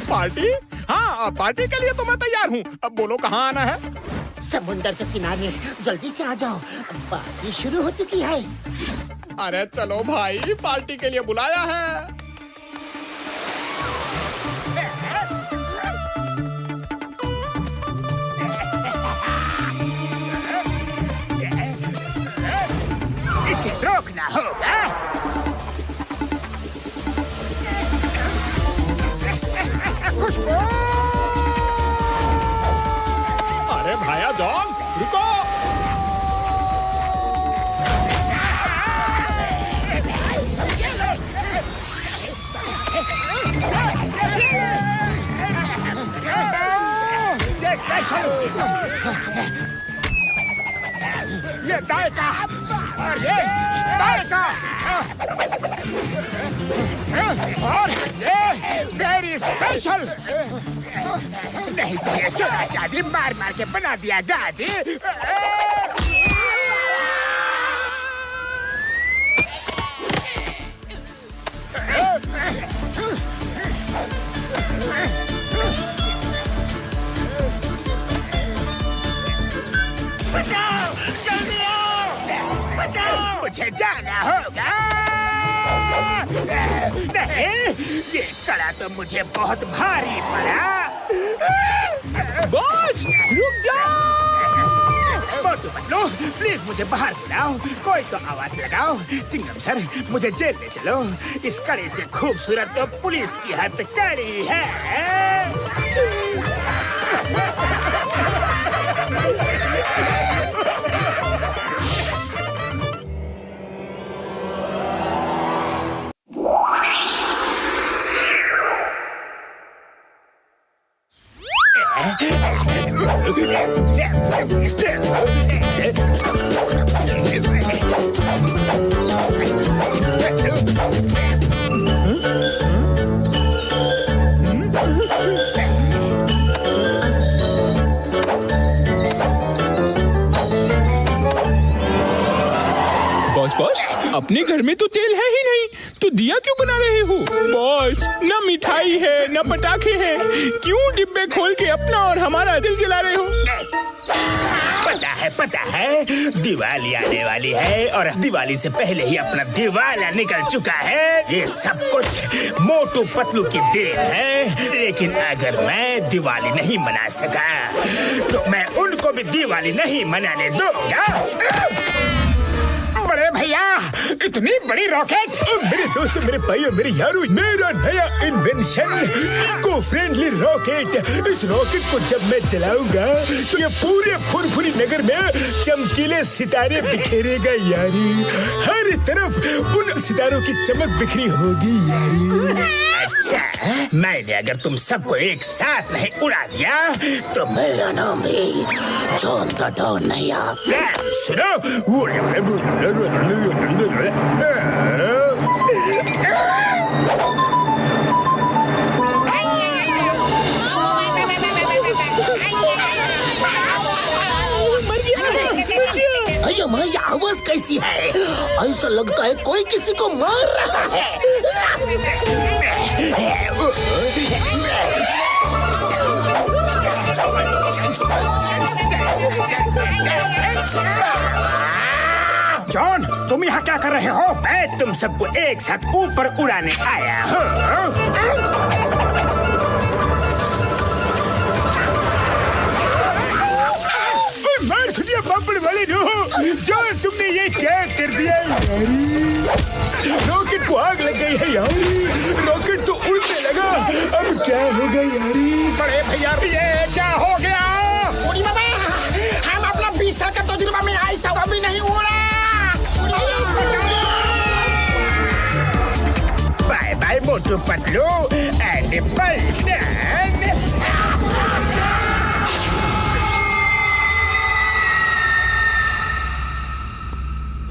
पार्टी? हाँ, पार्टी के लिए तो मैं तैयार हूँ। अब बोलो कहाँ आना है? समुंदर के किनारे, जल्दी से आ जाओ, पार्टी शुरू हो चुकी है। अरे चलो भाई, पार्टी के लिए बुलाया है। इसे रोकना होगा। खुशबू! अरे भाया जॉन, रुको। ये स्पेशल, ये दाएं का और ये बाएं का और ये वेरी स्पेशल। नहीं चाहिए सोना चांदी, मार मार के बना दिया गादी। मुझे जाना होगा। नहीं, ये कड़ा तो मुझे बहुत भारी पड़ा। बॉस, रुक जाओ। मोटू पतलू, प्लीज मुझे बाहर बुलाओ, कोई तो आवाज लगाओ। चिंगम सर, मुझे जेल ले चलो। इस कड़े से खूबसूरत तो पुलिस की हथकड़ी है। बॉस, अपने घर में तो तेल है ही नहीं, तो दिया क्यों बना रहे हो? बॉस, न मिठाई है न पटाखे हैं, क्यों डिब्बे खोल के अपना और हमारा दिल जला रहे हो? पता है, दिवाली आने वाली है और दिवाली से पहले ही अपना दिवाला निकल चुका है। ये सब कुछ मोटू पतलू की देन है, लेकिन अगर मैं दिवाली नहीं मना सका तो मैं उनको भी दिवाली नहीं मनाने दूंगा। बड़े भैया, इतनी बड़ी रॉकेट! मेरे दोस्त, मेरे भाई और मेरे यारों, मेरा नया इन्वेंशन, इको फ्रेंडली रॉकेट। इस रॉकेट को जब मैं चलाऊंगा तो ये पूरे फुरफुरी नगर में चमकीले सितारे बिखेरेगा यारी। हर तरफ उन सितारों की चमक बिखरी होगी यारी। अच्छा, मैंने अगर तुम सबको एक साथ नहीं उड़ा दिया तो मेरा नाम भी जॉन द डॉन नहीं। आप सुनो, अरे माँ, ये आवाज कैसी है? ऐसा लगता है कोई किसी को मार रहा है। जॉन, तुम यहाँ क्या कर रहे हो? मैं तुम सबको एक साथ ऊपर उड़ाने आया हूँ। पापड़ वाले जॉन, तुमने ये क्या कर दिया यारी? रॉकेट को आग लग गई है यारी। रॉकेट तो उड़ने लगा, अब क्या होगा यारी? बड़े भैया, ये क्या हो गया? उड़ी बाबा, हम अपना 20 साल का तजुर्बा में ऐसा कभी नहीं उड़ा। Bye bye Motu Patlu and बल्डन।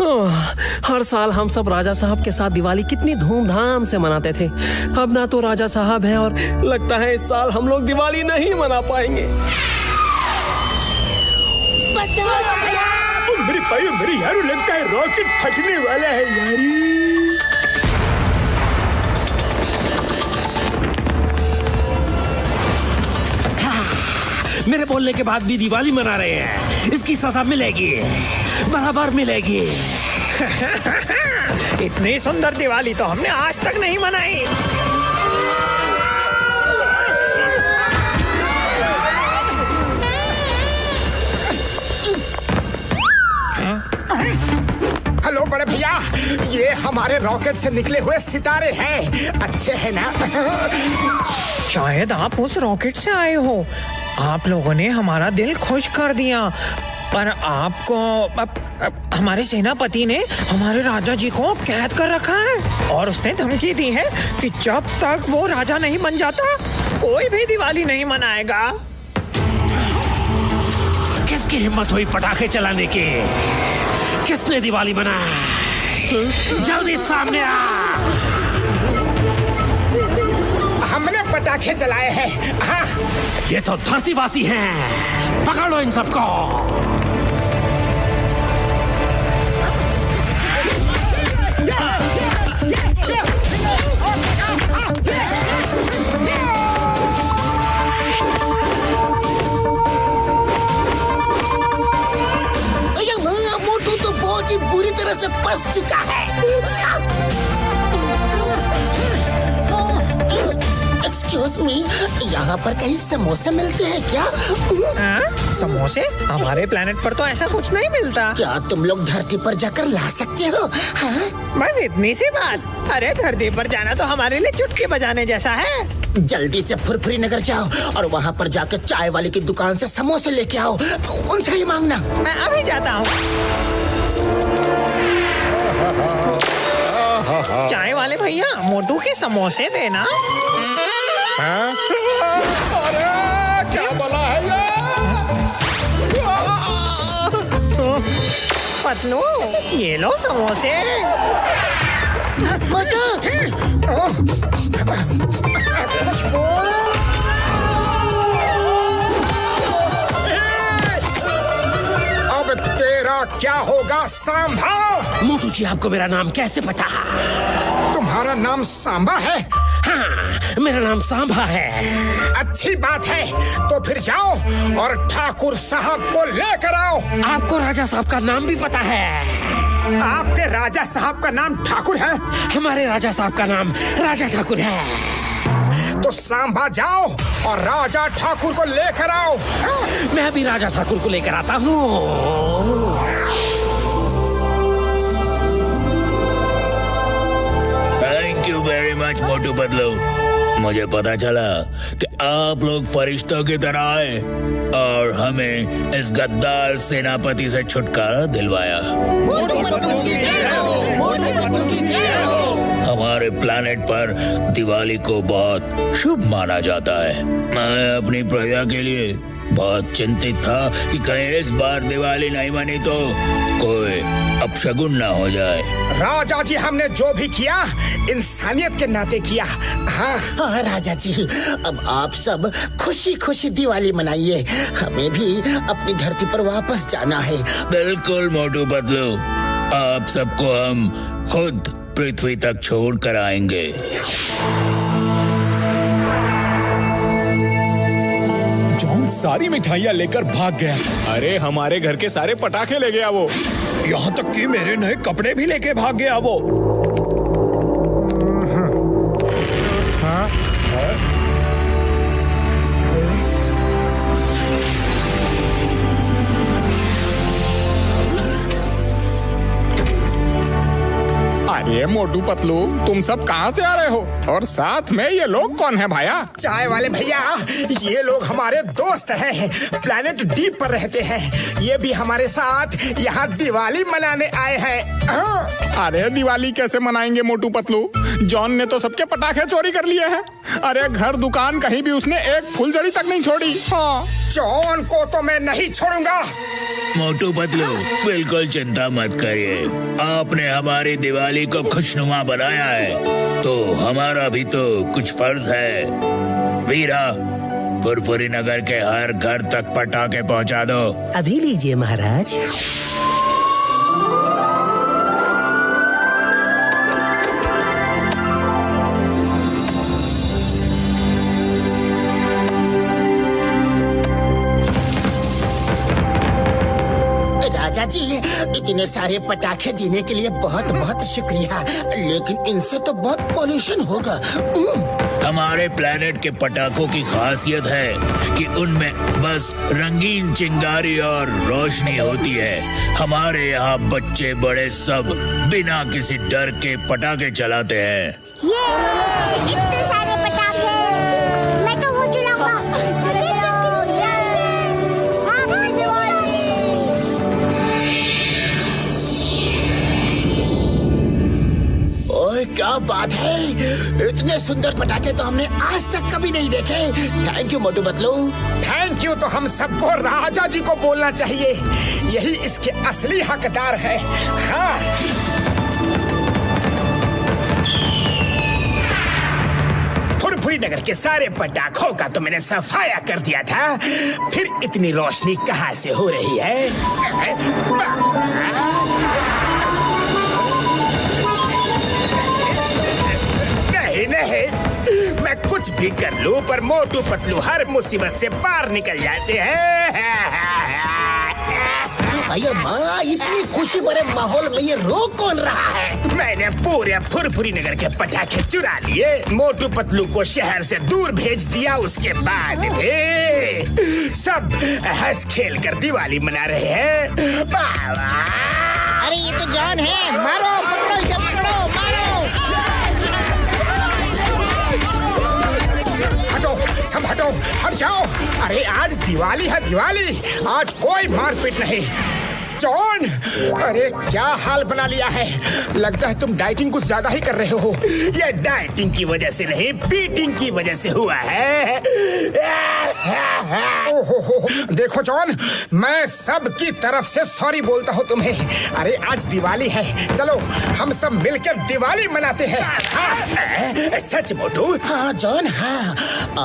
हर साल हम सब राजा साहब के साथ दिवाली कितनी धूमधाम से मनाते थे। अब ना तो राजा साहब हैं और लगता है इस साल हम लोग दिवाली नहीं मना पाएंगे। मेरे भाइयों मेरे यारों, लगता है रॉकेट फटने वाला है यारी। मेरे बोलने के बाद भी दिवाली मना रहे हैं, इसकी सजा मिलेगी, बराबर मिलेगी। इतनी सुंदर दिवाली तो हमने आज तक नहीं मनाई। हेलो बड़े भैया, ये हमारे रॉकेट से निकले हुए सितारे हैं, अच्छे हैं ना? शायद आप उस रॉकेट से आए हो। आप लोगों ने हमारा दिल खुश कर दिया, पर आपको हमारे सेनापति ने हमारे राजा जी को कैद कर रखा है और उसने धमकी दी है कि जब तक वो राजा नहीं बन जाता कोई भी दिवाली नहीं मनाएगा। किसकी हिम्मत हुई पटाखे चलाने की? किसने दिवाली मनाई? जल्दी सामने आ। हमने पटाखे चलाए हैं। हाँ। ये तो धरतीवासी हैं, पकड़ो इन सबको। मोटू तो बहुत ही बुरी तरह से फंस चुका है। एक्सक्यूज मी, यहाँ पर कहीं समोसे मिलते हैं क्या? समोसे? हमारे प्लेनेट पर तो ऐसा कुछ नहीं मिलता। क्या तुम लोग धरती पर जाकर ला सकते हो? बस इतनी सी बात। अरे धरती पर जाना तो हमारे लिए चुटकी बजाने जैसा है। जल्दी से फुरफुरी नगर जाओ और वहाँ पर जाकर चाय वाले की दुकान से समोसे लेके आओ, उनसे ही मांगना। मैं अभी जाता हूँ। चाय वाले भैया, मोटू के समोसे देना। अरे क्या बोला है पतलू, ये लो समोसे। अब तेरा क्या होगा सांभा? मोटू जी, आपको मेरा नाम कैसे पता? तुम्हारा नाम सांबा है? हाँ, मेरा नाम सांबा है। अच्छी बात है, तो फिर जाओ और ठाकुर साहब को लेकर आओ। आपको राजा साहब का नाम भी पता है? आपके राजा साहब का नाम ठाकुर है? हमारे राजा साहब का नाम राजा ठाकुर है। तो सांबा जाओ और राजा ठाकुर को लेकर आओ। मैं भी राजा ठाकुर को लेकर आता हूँ। Thank you very much Motu Patlu. मुझे पता चला कि आप लोग फरिश्तों की तरह आए और हमें इस गद्दार सेनापति से छुटकारा दिलवाया। हमारे प्लैनेट पर दिवाली को बहुत शुभ माना जाता है। मैं अपनी प्रजा के लिए बहुत चिंतित था कि कहीं इस बार दिवाली नहीं मनी तो कोई अपशगुन ना हो जाए। राजा जी, हमने जो भी किया इंसानियत के नाते किया। हाँ हाँ राजा जी, अब आप सब खुशी खुशी दिवाली मनाइए। हमें भी अपनी धरती पर वापस जाना है। बिल्कुल मोटू पतलू, आप सबको हम खुद पृथ्वी तक छोड़ कर आएंगे। जॉन सारी मिठाइयाँ लेकर भाग गया। अरे हमारे घर के सारे पटाखे ले गया वो। यहाँ तक कि मेरे नए कपड़े भी लेके भाग गया वो। अरे मोटू पतलू, तुम सब कहाँ से आ रहे हो? और साथ में ये लोग कौन है भाया? चाय वाले भैया, ये लोग हमारे दोस्त हैं, प्लैनेट डी पर रहते हैं। ये भी हमारे साथ यहाँ दिवाली मनाने आए हैं। अरे दिवाली कैसे मनाएंगे मोटू पतलू? जॉन ने तो सबके पटाखे चोरी कर लिए हैं। अरे घर दुकान कहीं भी उसने एक फुलझड़ी तक नहीं छोड़ी। हाँ, जॉन को तो मैं नहीं छोड़ूंगा। मोटू पतलू, बिल्कुल चिंता मत करिए। आपने हमारी दिवाली को खुशनुमा बनाया है, तो हमारा भी तो कुछ फर्ज है। वीरा, फुरफुरी नगर के हर घर तक पटाखे पहुंचा दो। अभी लीजिए महाराज। राजा जी, इतने सारे पटाखे देने के लिए बहुत बहुत शुक्रिया, लेकिन इनसे तो बहुत पोल्यूशन होगा। हमारे प्लेनेट के पटाखों की खासियत है कि उनमें बस रंगीन चिंगारी और रोशनी होती है। हमारे यहाँ बच्चे बड़े सब बिना किसी डर के पटाखे चलाते हैं। इतने सारे पटाखे, मैं तो वो चलाऊंगा। ओए क्या बात है, इतने सुंदर पटाखे तो हमने आज तक कभी नहीं देखे। Thank you Motu Patlu. Thank you तो हम सबको राजा जी को बोलना चाहिए, यही इसके असली हकदार है। हाँ, फुरफुरी नगर के सारे पटाखों का तो मैंने सफाया कर दिया था, फिर इतनी रोशनी कहाँ से हो रही है? नहीं, मैं कुछ भी कर लूं, पर मोटू पतलू हर मुसीबत से पार निकल जाते हैं। भैया माँ, इतनी खुशी भरे माहौल में ये रो कौन रहा है? मैंने पूरे फुरफुरी नगर के पटाखे चुरा लिए, मोटू पतलू को शहर से दूर भेज दिया, उसके बाद भी सब हंस खेल कर दिवाली मना रहे हैं। अरे ये तो जॉन है, मारो, पकड़ो इसे, पकड़ो, मारो। हटो, सब हटो, हट जाओ। अरे आज दिवाली है, दिवाली, आज कोई मारपीट नहीं। जॉन, अरे क्या हाल बना लिया है। लगता है तुम डाइटिंग कुछ ज्यादा ही कर रहे हो। ये डाइटिंग की वजह से नहीं, बीटिंग की वजह से हुआ है। ओहो, देखो जॉन, मैं सबकी तरफ से सॉरी बोलता हूँ तुम्हें। अरे आज दिवाली है, चलो हम सब मिलकर दिवाली मनाते हैं। हाँ, सच मोटू? हाँ जॉन, हाँ,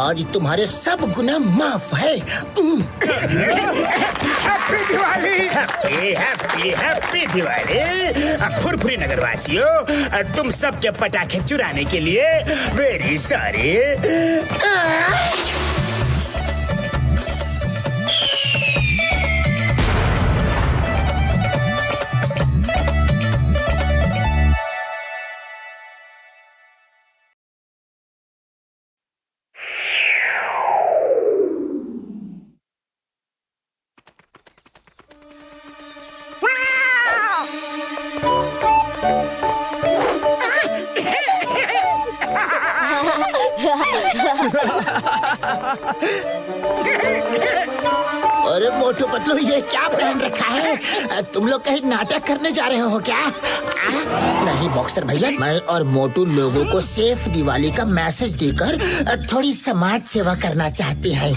आज तुम्हारे सब गुनाह माफ है। Happy Diwali, happy happy happy Diwali. Furfuri Nagar वासियों, तुम सबके पटाखे चुराने के लिए वेरी सॉरी। अरे मोटू पतलू, ये क्या पहन रखा है? तुम लोग कहीं नाटक करने जा रहे हो क्या? नहीं बॉक्सर भैया, मैं और मोटू लोगों को सेफ दिवाली का मैसेज देकर थोड़ी समाज सेवा करना चाहते हैं।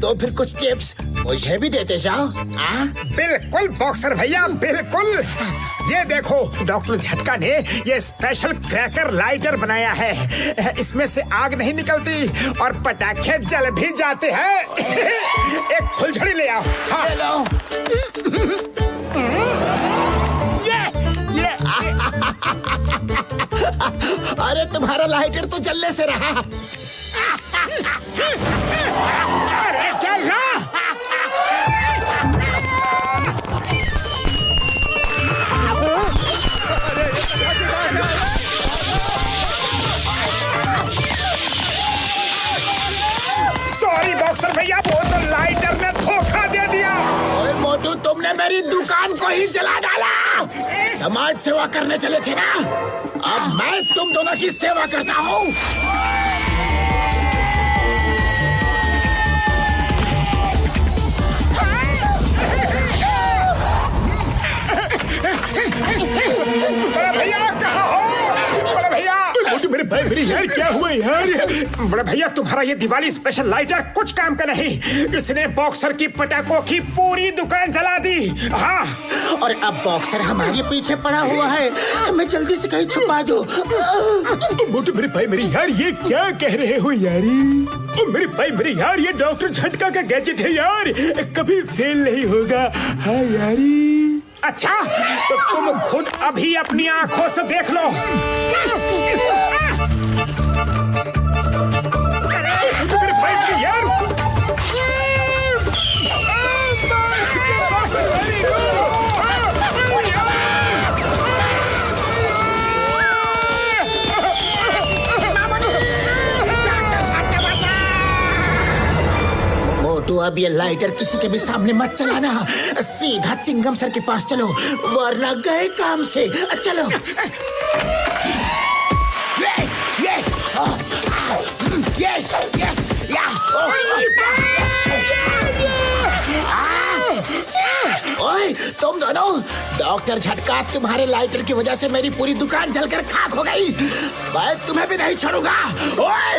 तो फिर कुछ टिप्स मुझे भी देते जाओ। बिल्कुल बॉक्सर भैया, बिल्कुल। ये देखो, डॉक्टर झटका ने ये स्पेशल क्रैकर लाइटर बनाया है। इसमें से आग नहीं निकलती और पटाखे जल भी जाते हैं। एक फुलझड़ी ले आओ। हाँ। लो। ये। अरे तुम्हारा लाइटर तो जलने से रहा। अरे चल ना। सॉरी बॉक्सर भैया, वो तो लाइटर ने धोखा दे दिया। ओए मोटू, तुमने मेरी दुकान को ही जला डाला। समाज सेवा करने चले थे ना, अब मैं तुम दोनों की सेवा करता हूँ। बड़ा भैया कहाँ हो? बड़ा भैया भाई मेरे यार क्या हुआ यार? बड़े भैया तुम्हारा ये दिवाली स्पेशल लाइटर कुछ काम का नहीं। इसने बॉक्सर की पटाखों की पूरी दुकान जला दी। हाँ, और अब बॉक्सर हमारे पीछे पड़ा हुआ है, हमें जल्दी से कहीं छुपा दो। मोटू मेरे भाई मेरे यार ये क्या कह रहे हो यारी? मेरे भाई मेरे यार ये डॉक्टर झटका का गैजेट है यार, कभी फेल नहीं होगा। हाँ यारी। अच्छा तो तुम खुद अभी अपनी आंखों से देख लो। मेरे भाई मेरे यार मोटू अब ये लाइटर किसी के भी सामने मत चलाना, सीधा चिंगम सर के पास चलो वरना गए काम से। चलो। यस यस ओए तुम दोनों, डॉक्टर झटका तुम्हारे लाइटर की वजह से मेरी पूरी दुकान जलकर खाक हो गई। मैं तुम्हें भी नहीं छोड़ूंगा। ओए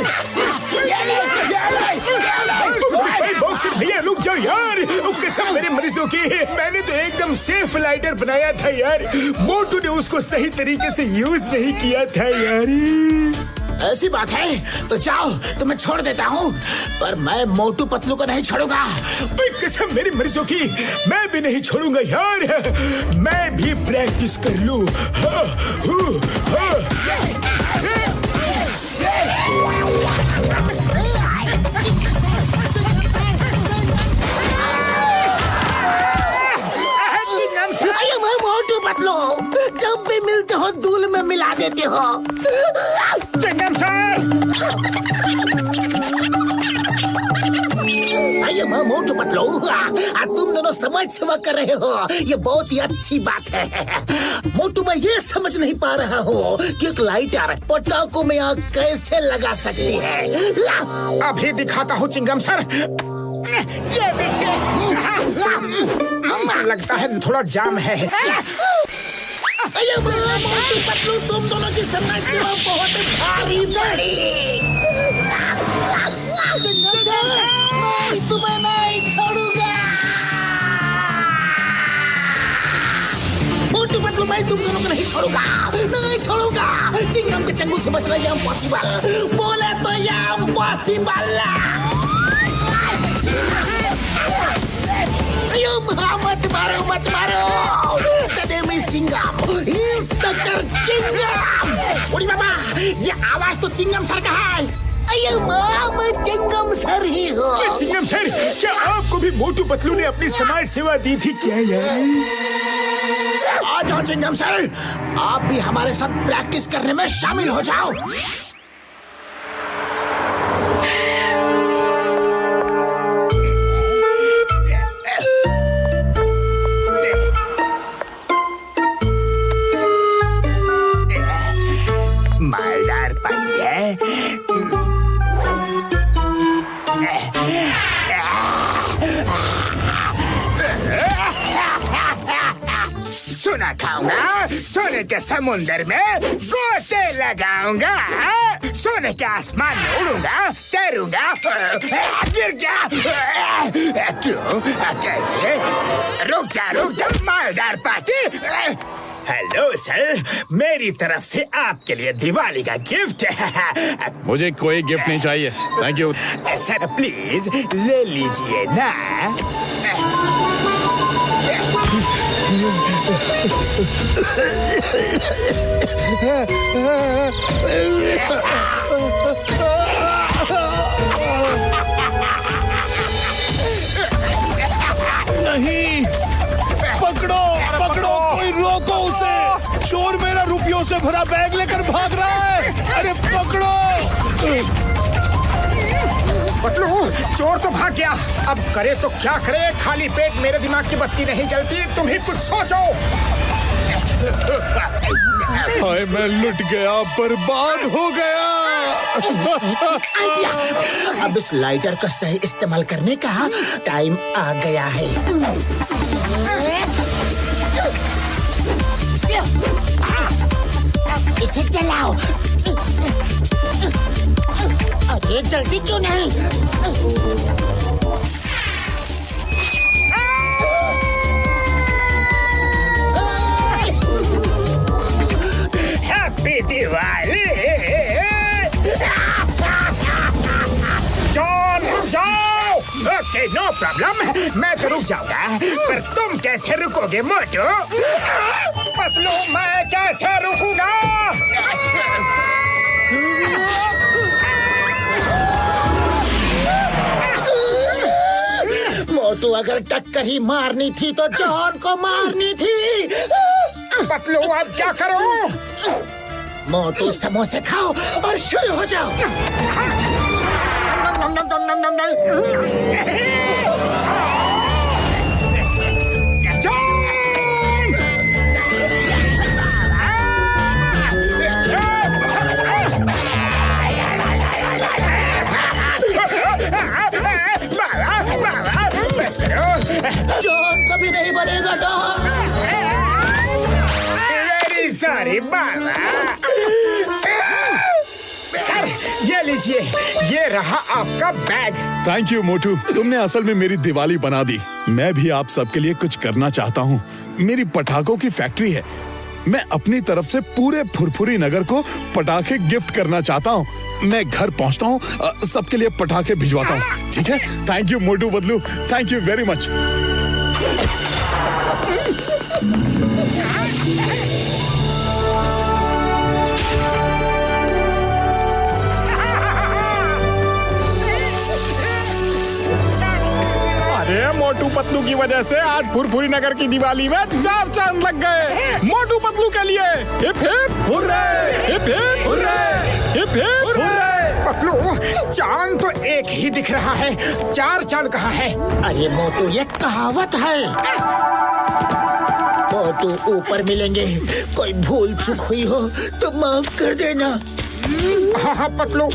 भैया रुक जाओ यार, कसम मेरे मरीजों की, मैंने तो एकदम सेफ लाइटर बनाया था यार। मोटू ने उसको सही तरीके से यूज नहीं किया था यार। ऐसी बात है तो जाओ, तुम्हें छोड़ देता हूँ, पर मैं मोटू पतलू को नहीं छोड़ूंगा। कसम मेरी मर्जियों की, मैं भी नहीं छोड़ूंगा यार। मैं भी प्रैक्टिस कर लूं। मैं मोटू पतलू, जब भी मिलते हो धूल में मिला देते हो। चिंगम सर, मैं मोटू पतलू, तुम दोनों समाज सेवा कर रहे हो, ये बहुत ही अच्छी बात है। मोटू मैं ये समझ नहीं पा रहा हूँ कि एक लाइटर पटाखों में आग कैसे लगा सकती है। अभी दिखाता हूँ चिंगम सर। ये देखिए, लगता है थोड़ा जाम है। मोटू पतलू तुम दोनों की समाज सेवा बहुत भारी पड़ी। तुम्हें नहीं छोड़ूंगा। मोटू पतलू मैं तुम दोनों को नहीं छोड़ूंगा, नहीं छोड़ूंगा। चिंगम के चंगुल से बचना ये इम्पॉसिबल, बोले तो ये इम्पॉसिबल। मत मारो मत मारो। चिंगम, इंस्पेक्टर चिंगम। उड़ी बाबा, ये आवाज तो चिंगम सर का है। मैं चिंगम सर ही हूँ। चिंगम सर, क्या आपको भी मोटू पतलू ने अपनी समाज सेवा दी थी क्या यार? आ जाओ चिंगम सर, आप भी हमारे साथ प्रैक्टिस करने में शामिल हो जाओ। मालदार पनिया, सोना खाऊंगा, सोने के समुंदर में गोते लगाऊंगा, सोने के आसमान में उड़ूंगा, तैरूंगा, गिर गया। क्यों, कैसे? रुक जा मालदार पार्टी। हेलो सर, मेरी तरफ से आपके लिए दिवाली का गिफ्ट है। मुझे कोई गिफ्ट नहीं चाहिए, थैंक यू। सर प्लीज ले लीजिए ना। नहीं, पकड़ो पकड़ो, कोई रोको उसे। चोर मेरा रुपयों से भरा बैग लेकर भाग रहा है। अरे पकड़ो। पतलू, चोर तो भाग गया, अब करे तो क्या करे। खाली पेट मेरे दिमाग की बत्ती नहीं जलती, तुम ही कुछ सोचो। हाय, मैं लुट गया, बर्बाद हो गया। अब इस लाइटर का सही इस्तेमाल करने का टाइम आ गया है। इसे चलाओ। अरे जल्दी क्यों नहीं? हैप्पी दिवाली। जॉन रुक जाओ। ओके नो प्रॉब्लम, मैं तो रुक जाऊंगा, पर तुम कैसे रुकोगे मोटू? पतलू मैं कैसे रुकूंगा? मोटू अगर टक्कर ही मारनी थी तो जॉन को मारनी थी। पतलू अब क्या करूं? मोटू समोसे खाओ और शुरू हो जाओ। जॉन कभी नहीं बनेगा डॉन। वेरी सॉरी बाबा। सर ये लीजिए, ये रहा आपका बैग। थैंक यू मोटू, तुमने असल में मेरी दिवाली बना दी। मैं भी आप सबके लिए कुछ करना चाहता हूँ। मेरी पटाखों की फैक्ट्री है, मैं अपनी तरफ से पूरे फुरफुरी नगर को पटाखे गिफ्ट करना चाहता हूँ। मैं घर पहुँचता हूँ, सबके लिए पटाखे भिजवाता हूँ, ठीक है? थैंक यू मोटू बदलू, थैंक यू वेरी मच। अरे मोटू पतलू की वजह से आज फुरफुरी नगर की दिवाली में 4 चांद लग गए। मोटू पतलू के लिए hip hip hurray, hip hip hurray, hip hip hurray. Patlu चांद तो एक ही दिख रहा है, 4 चांद कहाँ है? अरे मोटू ये कहावत है। मोटू ऊपर मिलेंगे, कोई भूल चूक हुई हो तो माफ कर देना। हाँ हाँ पतलू,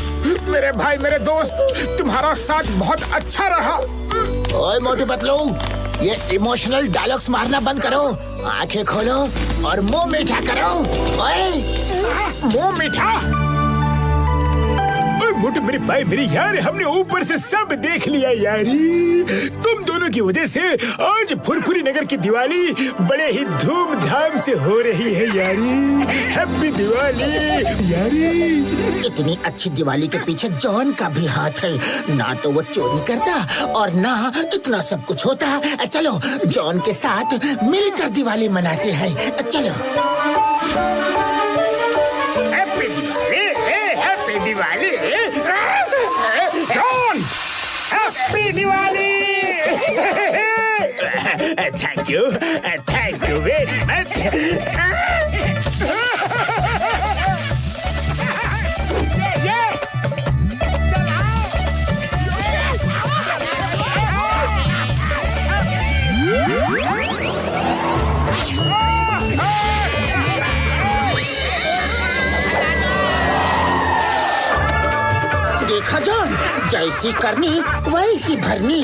मेरे भाई मेरे दोस्त, तुम्हारा साथ बहुत अच्छा रहा। ओए मोटू पतलू, ये इमोशनल डायलॉग्स मारना बंद करो, आंखें खोलो और मुंह मीठा करो। ओए मुंह मीठा? मोटू मेरे भाई मेरे यार, हमने ऊपर से सब देख लिया यारी। तुम दोनों की वजह से आज फुरफुरी नगर की दिवाली बड़े ही धूमधाम से हो रही है यारी। हैप्पी दिवाली यारी। इतनी अच्छी दिवाली के पीछे जॉन का भी हाथ है, ना तो वो चोरी करता और ना इतना सब कुछ होता। चलो जॉन के साथ मिलकर दिवाली मनाते हैं, चलो। Happy Diwali, happy Diwali. John, happy Diwali. Thank you very much. देखा जॉन, जैसी करनी वैसी भरनी।